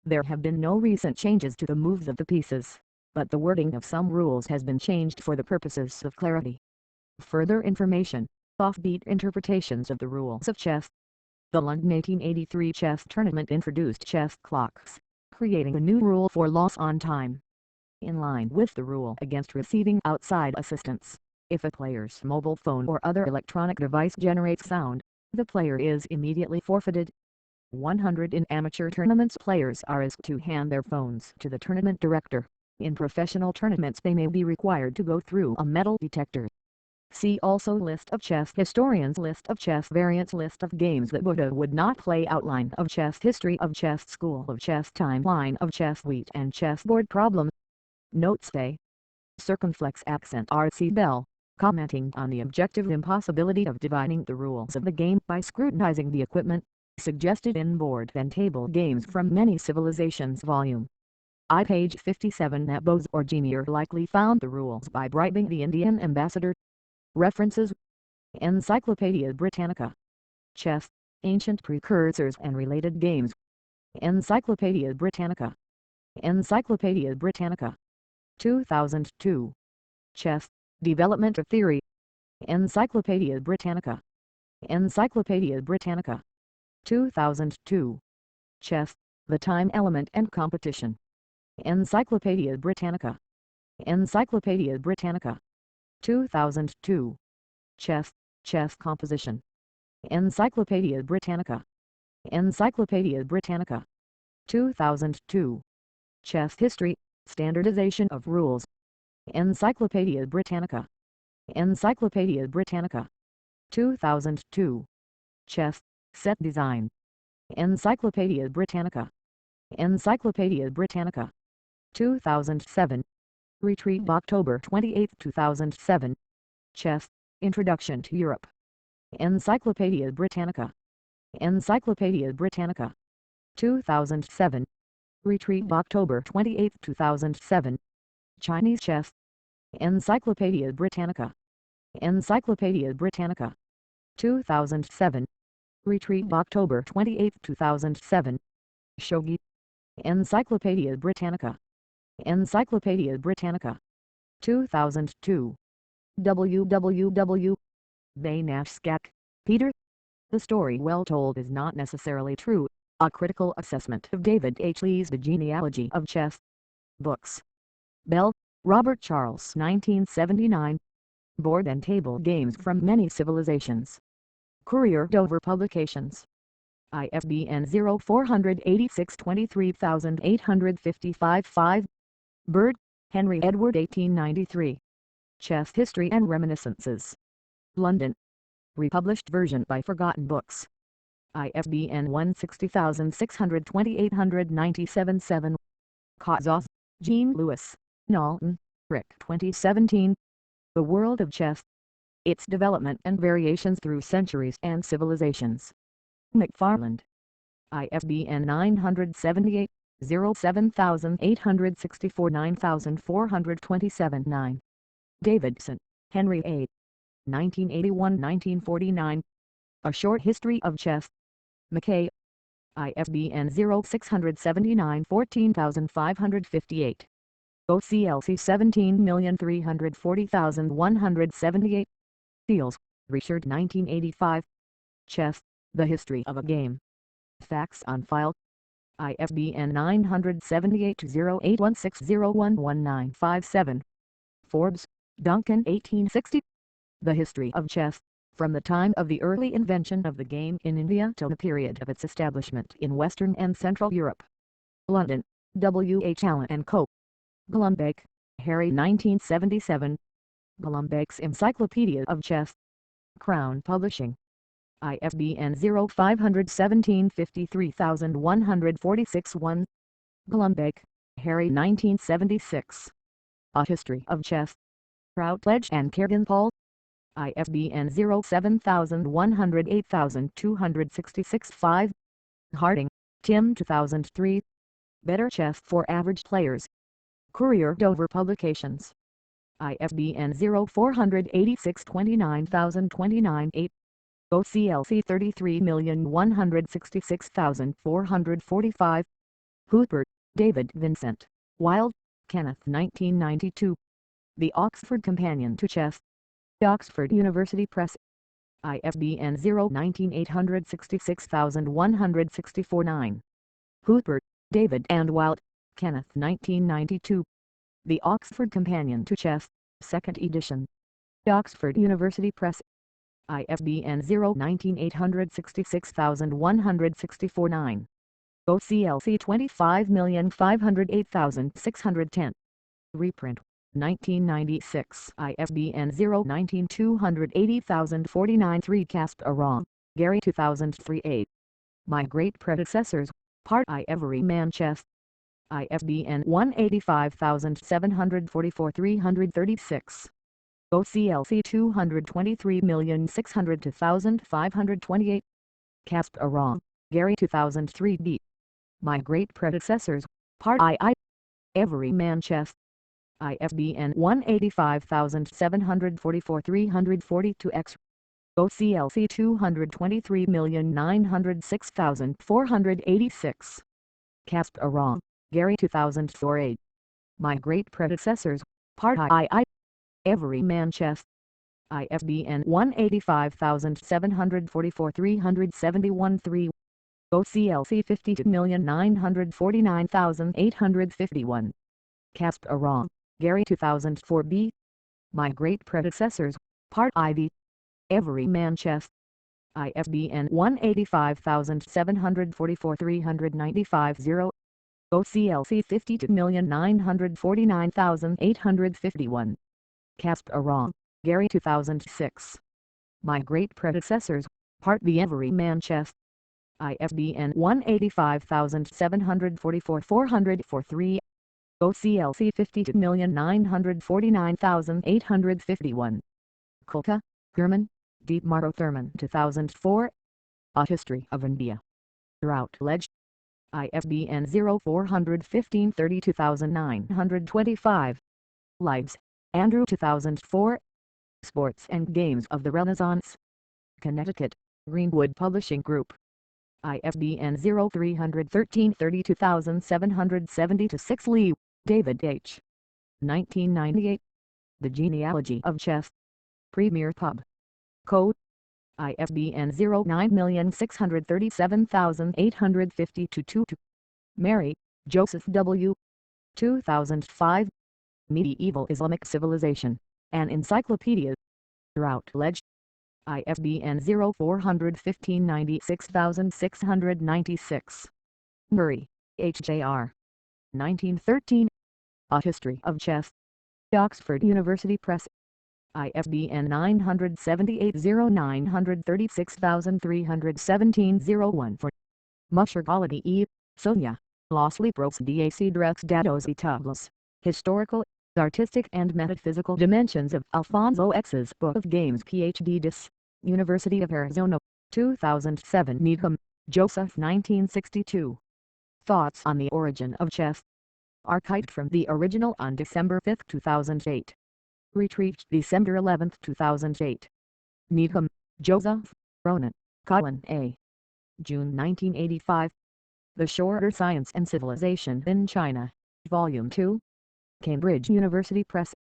There have been no recent changes to the moves of the pieces, but the wording of some rules has been changed for the purposes of clarity. Further information, offbeat interpretations of the rules of chess. The London 1883 chess tournament introduced chess clocks, creating a new rule for loss on time. In line with the rule against receiving outside assistance, if a player's mobile phone or other electronic device generates sound, the player is immediately forfeited. 100. In amateur tournaments, players are asked to hand their phones to the tournament director. In professional tournaments they may be required to go through a metal detector. See also List of chess historians, List of chess variants, List of games that Buddha would not play, Outline of chess, History of chess, School of chess, Timeline of chess, Wheat and chessboard problems. Notes A. Circumflex accent R.C. Bell, commenting on the objective impossibility of dividing the rules of the game by scrutinizing the equipment, suggested in Board and Table Games from Many Civilizations Volume I, page 57, that Bose or Genier likely found the rules by bribing the Indian ambassador. References: Encyclopaedia Britannica. Chess, Ancient Precursors and Related Games. Encyclopaedia Britannica. Encyclopaedia Britannica. 2002. Chess, Development of Theory. Encyclopaedia Britannica. Encyclopaedia Britannica. 2002. Chess, The Time Element and Competition. Encyclopaedia Britannica. Encyclopaedia Britannica. 2002. Chess, Chess Composition. Encyclopaedia Britannica. Encyclopaedia Britannica. 2002. Chess History, Standardization of Rules. Encyclopaedia Britannica. Encyclopaedia Britannica. 2002. Chess, Set Design. Encyclopaedia Britannica. Encyclopaedia Britannica. 2007. Retrieved October 28, 2007. Chess, Introduction to Europe. Encyclopaedia Britannica. Encyclopaedia Britannica. 2007. Retrieved October 28, 2007. Chinese Chess. Encyclopaedia Britannica. Encyclopaedia Britannica. 2007. Retrieved October 28, 2007. Shogi. Encyclopaedia Britannica. Encyclopaedia Britannica. 2002. www. Bainashskak, Peter. The story well told is not necessarily true. A critical assessment of David H. Lee's The Genealogy of Chess. Books. Bell, Robert Charles 1979. Board and Table Games from Many Civilizations. Courier Dover Publications. ISBN 0486-23855-5. Bird, Henry Edward 1893. Chess History and Reminiscences. London. Republished version by Forgotten Books. ISBN 16062897-7. Kazaz, Jean Louis, Knowlton, Rick 2017. The World of Chess. Its Development and Variations Through Centuries and Civilizations. McFarland. ISBN 978-07864-9427-9. Davidson, Henry A. 1981-1949. A Short History of Chess. McKay. ISBN 0679-14558. OCLC 17340178. Fields, Richard 1985. Chess, The History of a Game. Facts on File. ISBN 978-0816011957. Forbes, Duncan 1860. The History of Chess, from the time of the early invention of the game in India till the period of its establishment in Western and Central Europe. London, W. H. Allen and Co. Golombeck, Harry 1977. Golombeck's Encyclopedia of Chess. Crown Publishing. ISBN 0517-53146-1. Golombeck, Harry 1976. A History of Chess. Routledge and Kergan Paul. ISBN 07108-266-5. Harding, Tim 2003. Better Chess for Average Players. Courier Dover Publications. ISBN 0486-29029-8. OCLC 33166445. Hooper, David Vincent. Wild, Kenneth 1992. The Oxford Companion to Chess. Oxford University Press. ISBN 0-19866-164-9. Hooper, David and Wild, Kenneth 1992. The Oxford Companion to Chess, 2nd edition. Oxford University Press. ISBN 0-19866-164-9. OCLC 25508610. Reprint, 1996. ISBN 0-19280049-3. Kasparov, Gary 2003. 8. My Great Predecessors, Part I. Everyman Chess. ISBN 185744-336. OCLC 223600528. Kasparov, Gary 2003. B. My Great Predecessors, Part I. Everyman Chess. ISBN 185744-342-X. OCLC 223906486. Kasparov, Gary 2004. 8. My Great Predecessors, Part I. Everyman Chess. ISBN 185744-371-3. OCLC 52949851. Kasparov, Gary 2004. B. My Great Predecessors, Part IV. Everyman Chess. ISBN 185744-395-0. OCLC 52949851. Kasparov, Gary 2006. My Great Predecessors, Part V. Everyman Chess. ISBN 185744-404-3. OCLC 52949851. Kulka, German, Dietmar Thurman 2004. A History of India. Routledge. ISBN 0415-32925. Lives, Andrew 2004. Sports and Games of the Renaissance. Connecticut, Greenwood Publishing Group. ISBN 0313-32770-6. Lee, David H. 1998. The Genealogy of Chess. Premier Pub. Code. ISBN 09637852-2. Mary, Joseph W. 2005. Medieval Islamic Civilization, An Encyclopedia. Routledge. ISBN 0415966696. Murray, H.J.R. 1913. A History of Chess. Oxford University Press. ISBN 978-0936-317-01 for Mushergalabi E. Sonia, Los Libros de Xadrez Dados y Tablas, Historical, Artistic and Metaphysical Dimensions of Alfonso X's Book of Games Ph.D. Dis. University of Arizona, 2007 Needham, Joseph 1962. Thoughts on the Origin of Chess. Archived from the original on December 5, 2008. Retrieved December 11, 2008. Needham, Joseph, Ronan, Colin A. June 1985. The Shorter Science and Civilization in China, Volume 2. Cambridge University Press.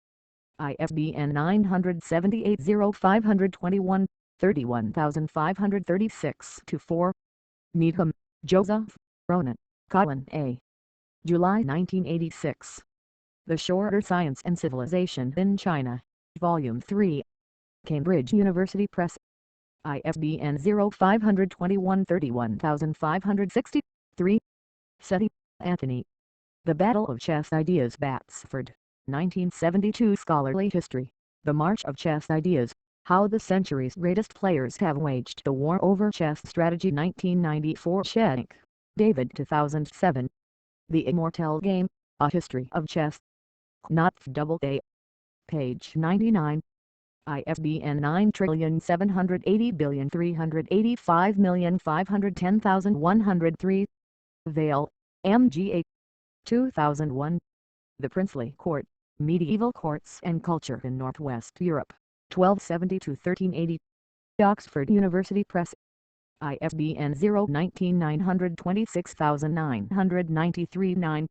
ISBN 978-0521, 31536-4. Needham, Joseph, Ronan, Colin A. July 1986. The Shorter Science and Civilization in China, Volume 3. Cambridge University Press. ISBN 0521 31560-3. Setti, Anthony. The Battle of Chess Ideas Batsford, 1972 Scholarly History, The March of Chess Ideas, How the Century's Greatest Players Have Waged the War Over Chess Strategy 1994 Shank, David 2007. The Immortal Game, A History of Chess. Not A. Page 99. ISBN 9780385510103. Vale, M.G.A. 2001. The Princely Court, Medieval Courts and Culture in Northwest Europe, 1270-1380. Oxford University Press. ISBN 0-19-926-993-9.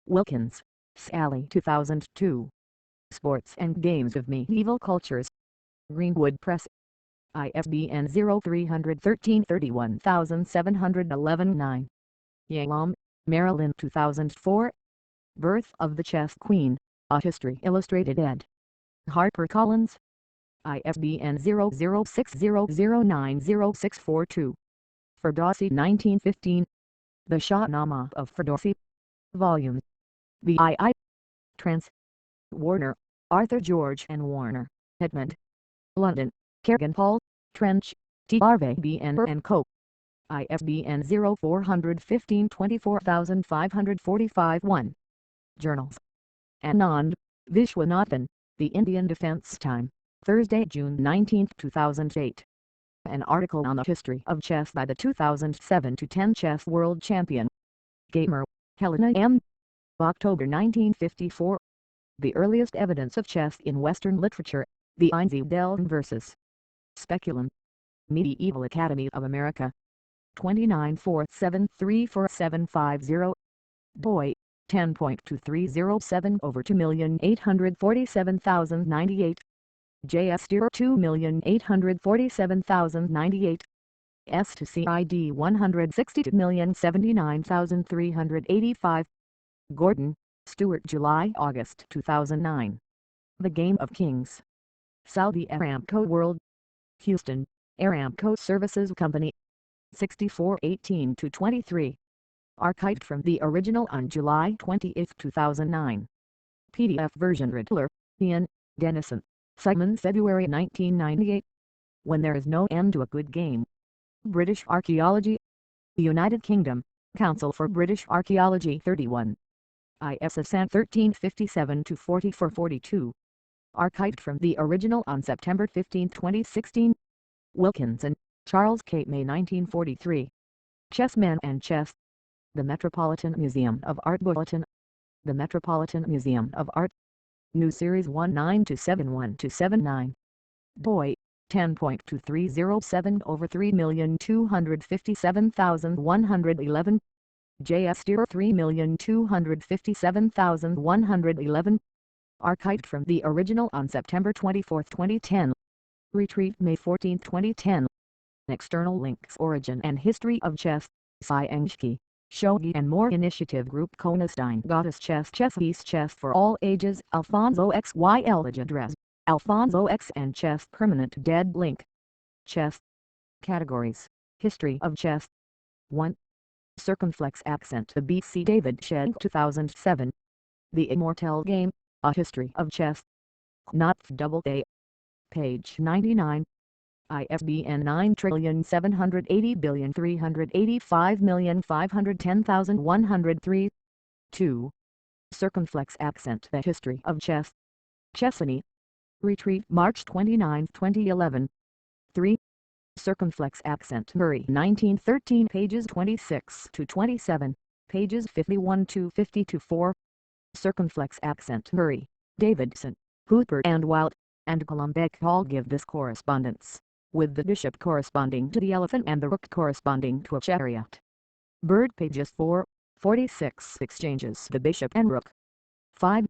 Wilkins, Sally 2002. Sports and Games of Medieval Cultures. Greenwood Press. ISBN 0-313-31711-9. Yalom, Marilyn 2004. Birth of the Chess Queen, A History Illustrated ed. HarperCollins. ISBN 0060090642. Ferdowsi 1915. The Shahnameh of Ferdowsi. Volume. VII. Trans. Warner, Arthur George and Warner, Edmund. London, Kergan Paul, Trench, T. Harvey B. and Co. ISBN 0415-24545-1. Journals. Anand, Vishwanathan, The Indian Defense Time, Thursday, June 19, 2008. An article on the history of chess by the 2007-10 chess world champion. Gamer, Helena M. October 1954. The earliest evidence of chess in Western literature, the Einsiedel vs. Speculum. Medieval Academy of America. 2947344750. doi, 10.2307 over 2,847,098. JS 2,847,098. S to CID 162,079,385. Gordon, Stuart July-August 2009. The Game of Kings. Saudi Aramco World. Houston, Aramco Services Company. 6418-23. Archived from the original on July 28, 2009. PDF version Riddler, Ian, Dennison, Simon February 1998. When There Is No End to a Good Game. British Archaeology. United Kingdom, Council for British Archaeology 31. ISSN 1357-4442. Archived from the original on September 15, 2016. Wilkinson, Charles K. May 1943. Chessmen and Chess. The Metropolitan Museum of Art Bulletin. The Metropolitan Museum of Art. New Series 19-71-79. doi, 10.2307 over 3,257,111. JS 3,257,111. Archived from the original on September 24, 2010. Retrieved May 14, 2010. External links. Origin and History of Chess. Scienski, Shogi and More Initiative Group. Konestein Goddess Chess. Chess Piece Chess for All Ages. Alfonso X. YL Xadrez. Alfonso X and Chess. Permanent Dead Link. Chess. Categories. History of Chess. 1. Circumflex Accent. The BC David Shed 2007. The Immortal Game, A History of Chess. Not A. page 99. ISBN 9780385510103. 2. Circumflex accent. The History of Chess. Chessany. Retreat, March 29, 2011. 3. Circumflex accent. Murray, 1913, pages 26 to 27, pages 51 to 52. 4. Circumflex accent. Murray, Davidson, Hooper and Wild, and Golombeck all give this correspondence, with the bishop corresponding to the elephant and the rook corresponding to a chariot. Bird, pages 4, 46. Exchanges the bishop and rook. 5.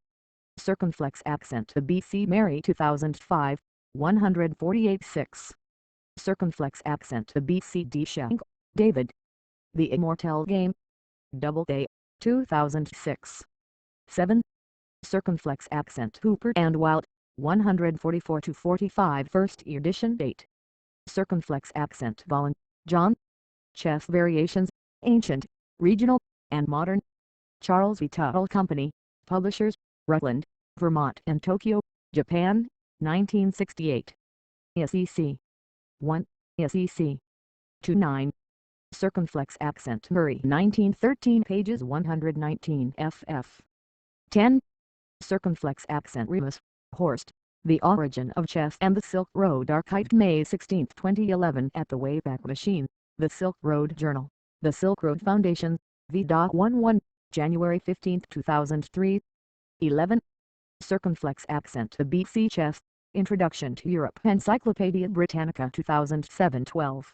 Circumflex accent. The B.C. Mary, 2005, 148. 6. Circumflex accent. The B.C. D. Shank, David. The Immortal Game. Doubleday, 2006. 7. Circumflex accent. Hooper and Wild, 144 to 45. First edition. 8. Circumflex accent. Volin, John. Chess Variations, Ancient, Regional, and Modern. Charles V. Tuttle Company, Publishers, Rutland, Vermont and Tokyo, Japan, 1968. SEC. 1. SEC. 2. Circumflex accent. Murray, 1913, pages 119. FF. 10. Circumflex accent. Remus, Horst, The Origin of Chess and the Silk Road. Archived May 16, 2011 at the Wayback Machine, The Silk Road Journal, The Silk Road Foundation, V.11, January 15, 2003. 11. Circumflex accent. The BC Chess, Introduction to Europe. Encyclopaedia Britannica 2007. 12.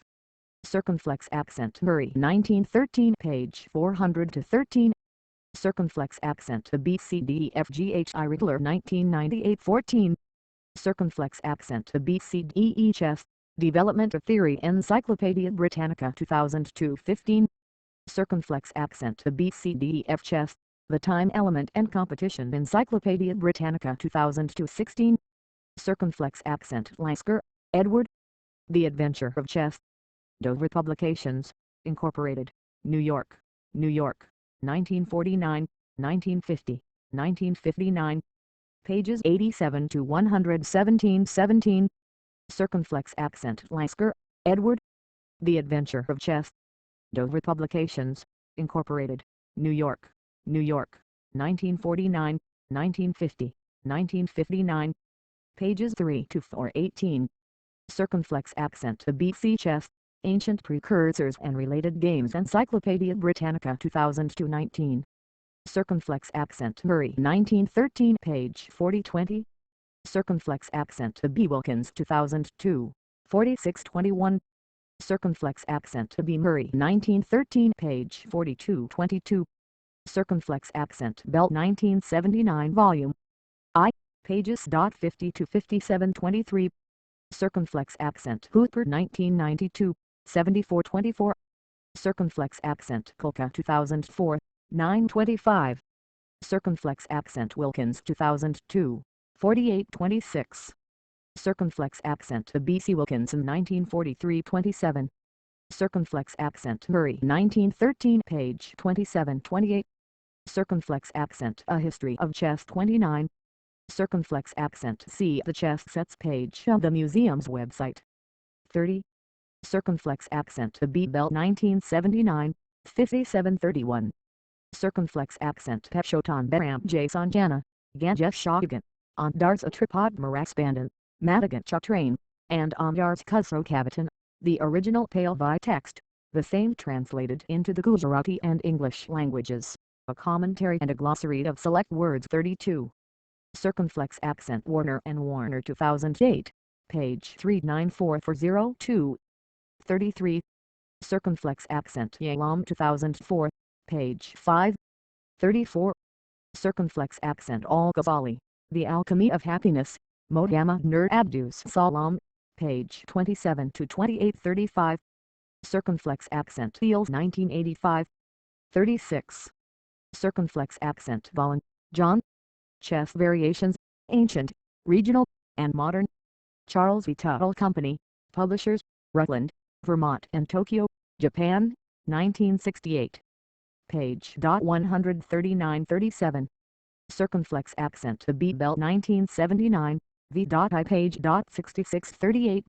Circumflex accent. Murray, 1913, page 400 to 13. Circumflex accent. The BCDEFGHI Riddler, 1998. 14. Circumflex accent. The BCDE Chess, Development of Theory. Encyclopaedia Britannica 2002. 15. Circumflex accent. The BCDEF Chess, The Time Element and Competition. Encyclopaedia Britannica 2002. 16. Circumflex accent. Lasker, Edward. The Adventure of Chess. Dover Publications, Incorporated, New York, New York, 1949, 1950, 1959. Pages 87 to 117. 17. Circumflex accent. Lasker, Edward. The Adventure of Chess. Dover Publications, Incorporated, New York, New York, 1949, 1950, 1959. Pages 3 to 418. Circumflex accent. The BC Chess, Ancient Precursors and Related Games. Encyclopaedia Britannica 2002. 19. Circumflex accent. Murray, 1913, page 40-20. Circumflex accent. The B. Wilkins 2002, 46-21. Circumflex accent. The B. Murray, 1913, page 42-22. Circumflex accent. Bell, 1979, volume I, pages 50 to 57. 23. Circumflex accent. Hooper, 1992, 74-24. Circumflex accent. Kulka, 2004, 925. Circumflex accent. Wilkins, 2002, 48-26. Circumflex accent. The B.C. Wilkinson, 1943. 27. Circumflex accent. Murray, 1913, page 27-28. Circumflex accent. A History of Chess. 29. Circumflex accent. See the chess sets page of the museum's website. 30. Circumflex accent. The B. Bell, 1979, 57-31. Circumflex accent. Pechot Beram J. Sanjana, Ganjesh Shagan, Andars Atripod Marasbandan, Madigan Chatrain, and Andars Khusro Kavitan. The original Palvi text, the same translated into the Gujarati and English languages, a commentary and a glossary of select words. 32. Circumflex accent. Warner and Warner 2008, page 394402. 33. Circumflex accent. Yalam 2004, page 5. 34. Circumflex accent. Al-Ghazali, The Alchemy of Happiness, Mogama Nur Abdus Salam, page 27 to 28. 35. Circumflex accent. Fields, 1985. 36. Circumflex accent. Volin, John. Chess Variations, Ancient, Regional, and Modern. Charles V. Tuttle Company, Publishers, Rutland, Vermont and Tokyo, Japan, 1968. Page 139-37. Circumflex accent. The B. Bell, 1979, V.I page. 6638.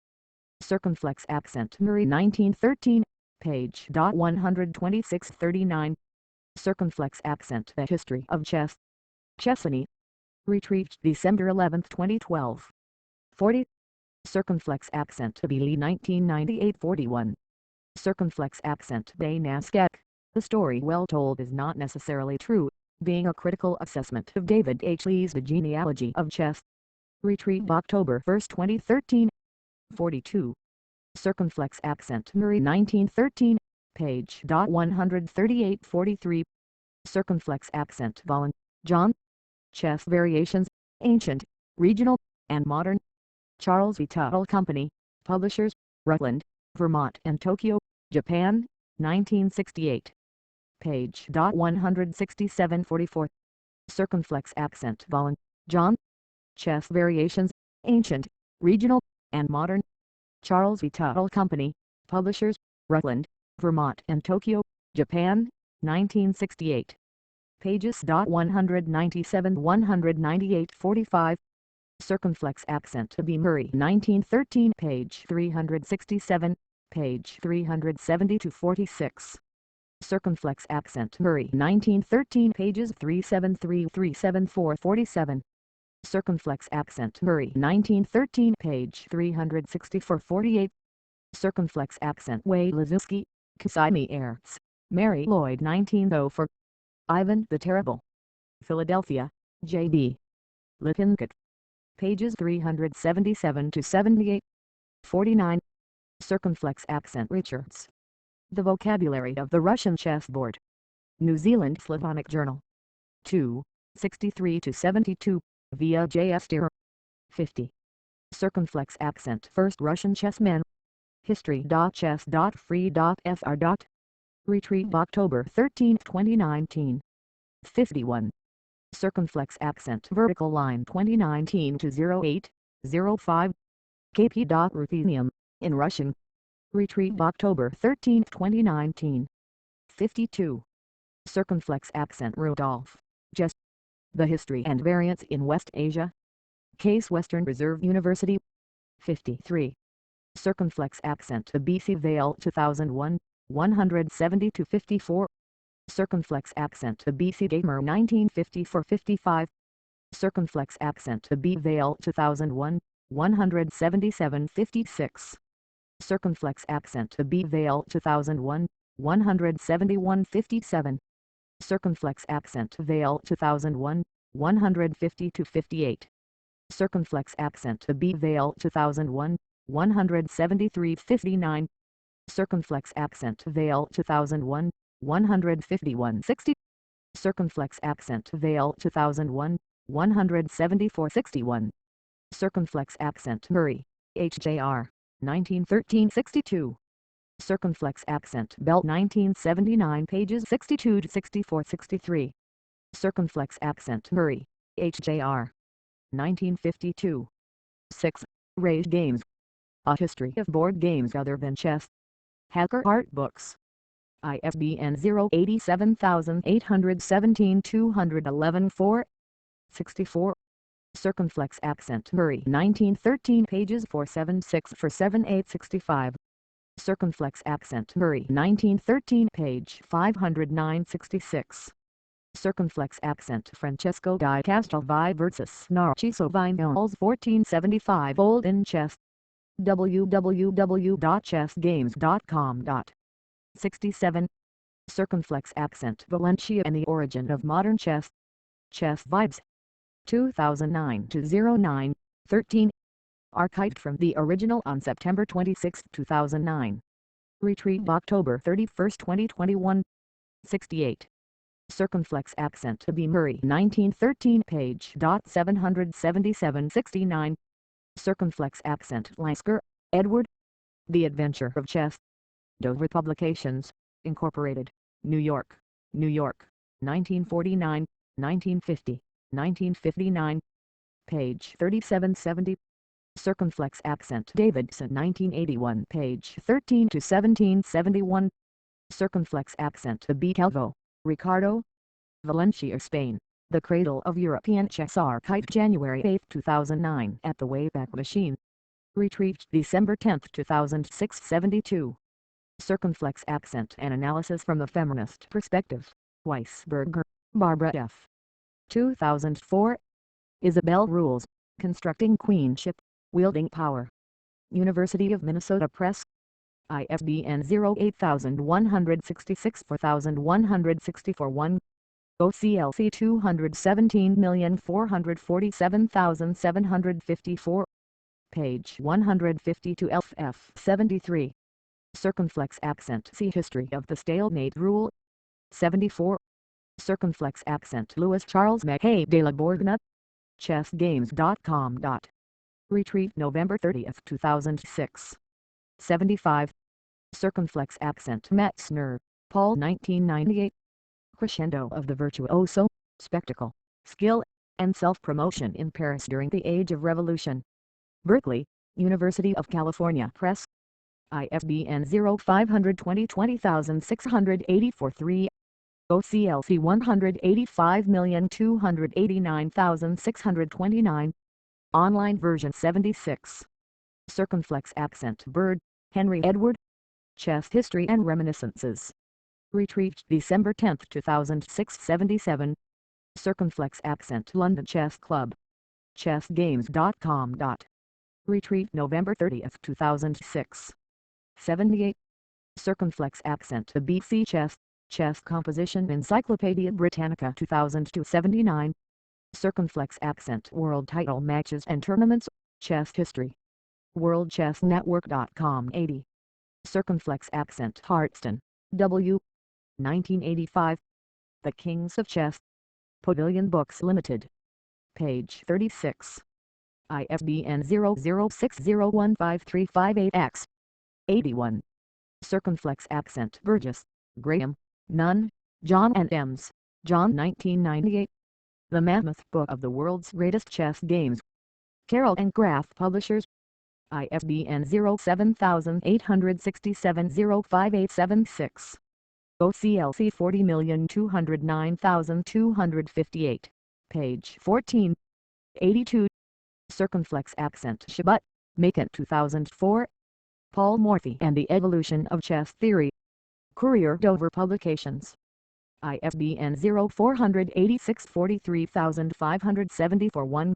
Circumflex accent Murray 1913, page. 12639. Circumflex accent The History of Chess. Chessany. Retrieved December 11, 2012. 40. Circumflex accent Beeley 1998 41. Circumflex accent Bay Nascek. The story well told is not necessarily true, being a critical assessment of David H. Lee's The Genealogy of Chess. Retrieved October 1, 2013. 42. Circumflex accent Murray 1913, page. 138 43. Circumflex accent Volin, John. Chess Variations, Ancient, Regional, and Modern. Charles V. Tuttle Company, Publishers, Rutland, Vermont and Tokyo, Japan, 1968. Page. 167 44. Circumflex accent Volin, John. Chess Variations, Ancient, Regional, and Modern. Charles V. Tuttle Company, Publishers, Rutland, Vermont and Tokyo, Japan, 1968. Pages. 197 198 45. Circumflex accent B. Murray 1913 page 367, page 370 to 46. Circumflex accent Murray 1913 pages 373 374 47. Circumflex accent Murray 1913 page 364 48. Circumflex accent Way Lazuski, Kasimi Ertz, Mary Lloyd 1904. Ivan the Terrible. Philadelphia, J.B. Lippincott. Pages 377 to 78. 49. Circumflex accent Richards. The Vocabulary of the Russian Chessboard. New Zealand Slavonic Journal. 2. 63 to 72, via J. Steer. 50. Circumflex accent First Russian Chessmen. History.chess.free.fr. Retrieved October 13, 2019. 51. Circumflex accent Vertical Line 2019 to 08, 05. kp.ruthenium, in Russian. Retrieved October 13, 2019. 52. Circumflex accent Rudolph, Jess. The History and Variants in West Asia. Case Western Reserve University. 53. Circumflex accent The BC Vale 2001, 170 to 54. Circumflex accent The BC Gamer 1954-55. Circumflex accent The B Vale 2001, 177-56. Circumflex accent The B Vale 2001, 171-57. Circumflex accent Vale 2001, 150-58. Circumflex accent The B Vale 2001, 173-59. Circumflex accent Vale 2001, 151-60. Circumflex accent Vale 2001, 174-61. Circumflex accent Murray, H.J.R., 1913-62. Circumflex accent Belt 1979 pages 62 to 64-63. Circumflex accent Murray, H.J.R., 1952. 6. Raised Games. A History of Board Games Other Than Chess. Hacker Art Books. ISBN 0-87817-211-4. 64. Circumflex accent Murray 1913 pages 476-478-65. Circumflex accent Murray 1913 page 509-66. Circumflex accent Francesco di Castelvi vs Narciso Vignales 1475 Old in Chess. www.chessgames.com. 67. Circumflex accent Valencia and the Origin of Modern Chess. Chess Vibes. 2009-09, 13. Archived from the original on September 26, 2009. Retrieved October 31, 2021. 68. Circumflex accent B. Murray 1913 page. 777-69. Circumflex accent Lasker, Edward. The Adventure of Chess. Dover Publications, Incorporated, New York, New York, 1949, 1950, 1959. Page 3770. Circumflex accent Davidson 1981 page 13 to 1771. Circumflex accent B. Calvo, Ricardo. Valencia, Spain, The Cradle of European Chess archived January 8, 2009 at the Wayback Machine. Retrieved December 10, 2006. 72. Circumflex accent and analysis from the feminist perspective. Weisberger, Barbara F. 2004. Isabel Rules, Constructing Queenship, Wielding Power. University of Minnesota Press. ISBN 08166-4164-1. OCLC 217447754. Page 152. FF 73. Circumflex accent. See History of the Stalemate Rule. 74. Circumflex accent. Louis Charles Mackay de la Bourgna. ChessGames.com. Retrieved November 30, 2006. 75. Circumflex accent. Metzner, Paul. 1998. Crescendo of the virtuoso, spectacle, skill, and self-promotion in Paris during the Age of Revolution. Berkeley, University of California Press. ISBN 0520-20684-3. OCLC 185289629. Online version 76. Circumflex accent. Bird, Henry Edward. Chess History and Reminiscences. Retrieved December 10, 2006. 77. Circumflex accent. London Chess Club. ChessGames.com. Retrieved November 30, 2006. 78. Circumflex accent. The BC Chess Composition Encyclopedia Britannica 2002. 79. Circumflex accent. World title matches and tournaments, chess history. WorldChessNetwork.com. 80. Circumflex accent. Hartston, W. 1985. The Kings of Chess. Pavilion Books Limited. Page 36. ISBN 0060153558X. 81. Circumflex accent. Burgess, Graham, Nunn, John and Ems, John. 1998. The Mammoth Book of the World's Greatest Chess Games. Carroll and Graf Publishers. ISBN 07867-05876. OCLC 40209258. Page 14. 82. Circumflex accent. Shabbat, Macon. 2004. Paul Morphy and the Evolution of Chess Theory. Courier Dover Publications. ISBN 0486433574-1.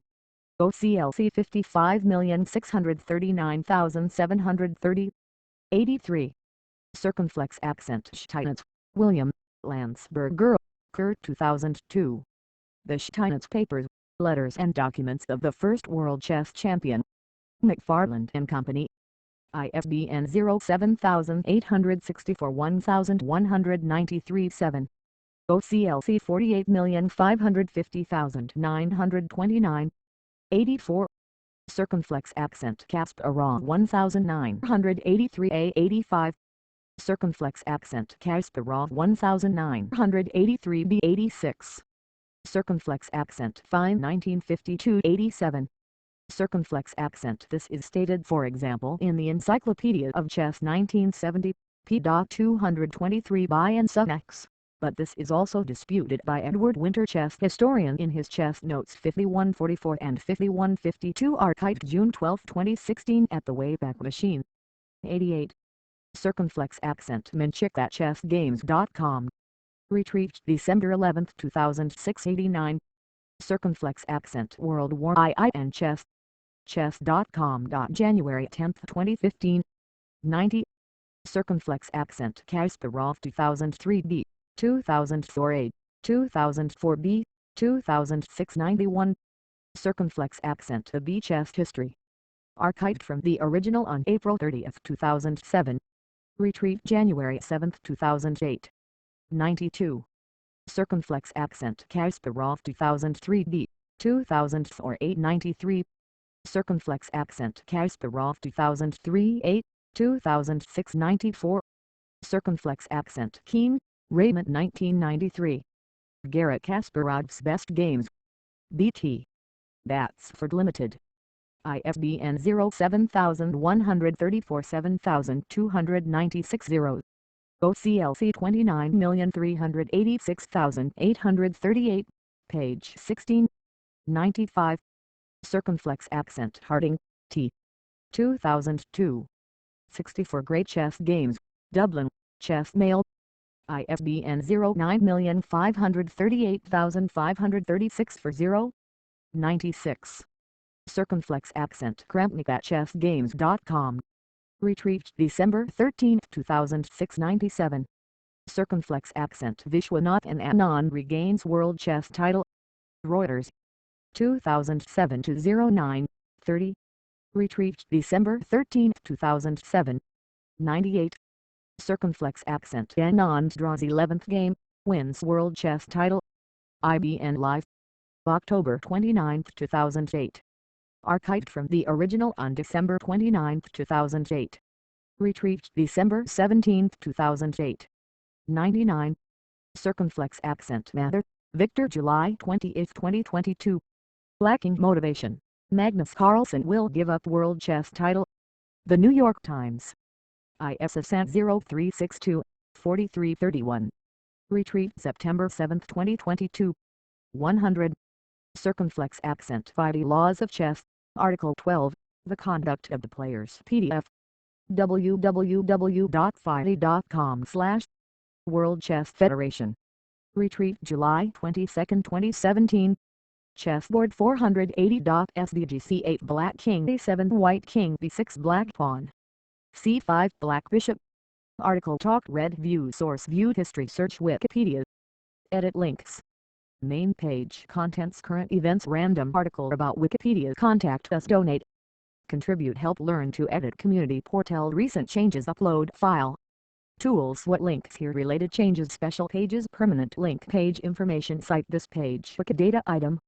OCLC 55639730. 83. Circumflex accent. Steinitz, William, Landsberger, Kerr. 2002. The Steinitz Papers, Letters and Documents of the First World Chess Champion. McFarland and Company. ISBN 07864-1193-7. OCLC 48550929. 84. Circumflex accent. Kasparov 1983A. 85. Circumflex accent. Kasparov 1983B. 86. Circumflex accent. Fine 1952. 87. Circumflex accent. This is stated for example in the Encyclopedia of Chess 1970, p. 223 by and Son X, but this is also disputed by Edward Winter, chess historian, in his Chess Notes 5144 and 5152, archived June 12, 2016 at the Wayback Machine. 88. Circumflex accent. Menchik at chessgames.com. Retrieved December 11, 2006. 89. Circumflex accent. World War II and Chess. Chess.com. January 10, 2015. 90. Circumflex accent. Kasparov 2003b, 2004a, 2004b, 2006. 91. Circumflex accent. The B Chess History. Archived from the original on April 30, 2007. Retrieved January 7, 2008. 92. Circumflex accent. Kasparov 2003b, 2004a. 93. Circumflex accent. Kasparov 2003a, 2006. 94. Circumflex accent. Keen, Raymond. 1993. Garrett Kasparov's Best Games. BT. Batsford Limited. ISBN 07134-7296-0. OCLC 29386838. Page 16. 95. Circumflex accent Harding, T. 2002. 64 Great Chess Games, Dublin, Chess Mail. ISBN 09538536 for 0. 96. Circumflex accent Krampnik at chessgames.com. Retrieved December 13, 2006. 97. Circumflex accent Vishwanathan Anand regains world chess title. Reuters. 2007 to 09, 30. Retrieved December 13, 2007. 98. Circumflex accent Anand draws 11th game, wins world chess title. IBN Live. October 29, 2008. Archived from the original on December 29, 2008. Retrieved December 17, 2008. 99. Circumflex accent Mather, Victor July 28, 2022. Lacking motivation, Magnus Carlsen will give up world chess title. The New York Times. ISSN 0362, 4331. Retrieved September 7, 2022. 100. Circumflex accent 50 Laws of Chess, Article 12, The Conduct of the Players PDF. www.fide.com/World Chess Federation. Retrieved July 22, 2017. Chessboard 480.sdgc 8 Black King A7 White King B6 Black Pawn C5 Black Bishop. Article Talk Red View Source View History Search Wikipedia. Edit links. Main page contents Current events Random article about Wikipedia Contact us Donate Contribute Help Learn to Edit Community Portal Recent changes Upload file Tools What links here Related changes Special pages Permanent link page Information Cite this page Wikidata item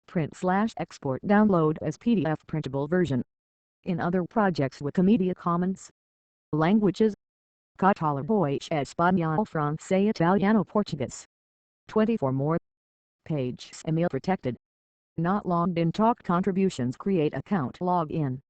Print/export Download as PDF printable version. In other projects Wikimedia Commons. Languages Catalogos Español Francés Italiano Portuguese. 24 more. Page email protected. Not logged in Talk contributions create account log in.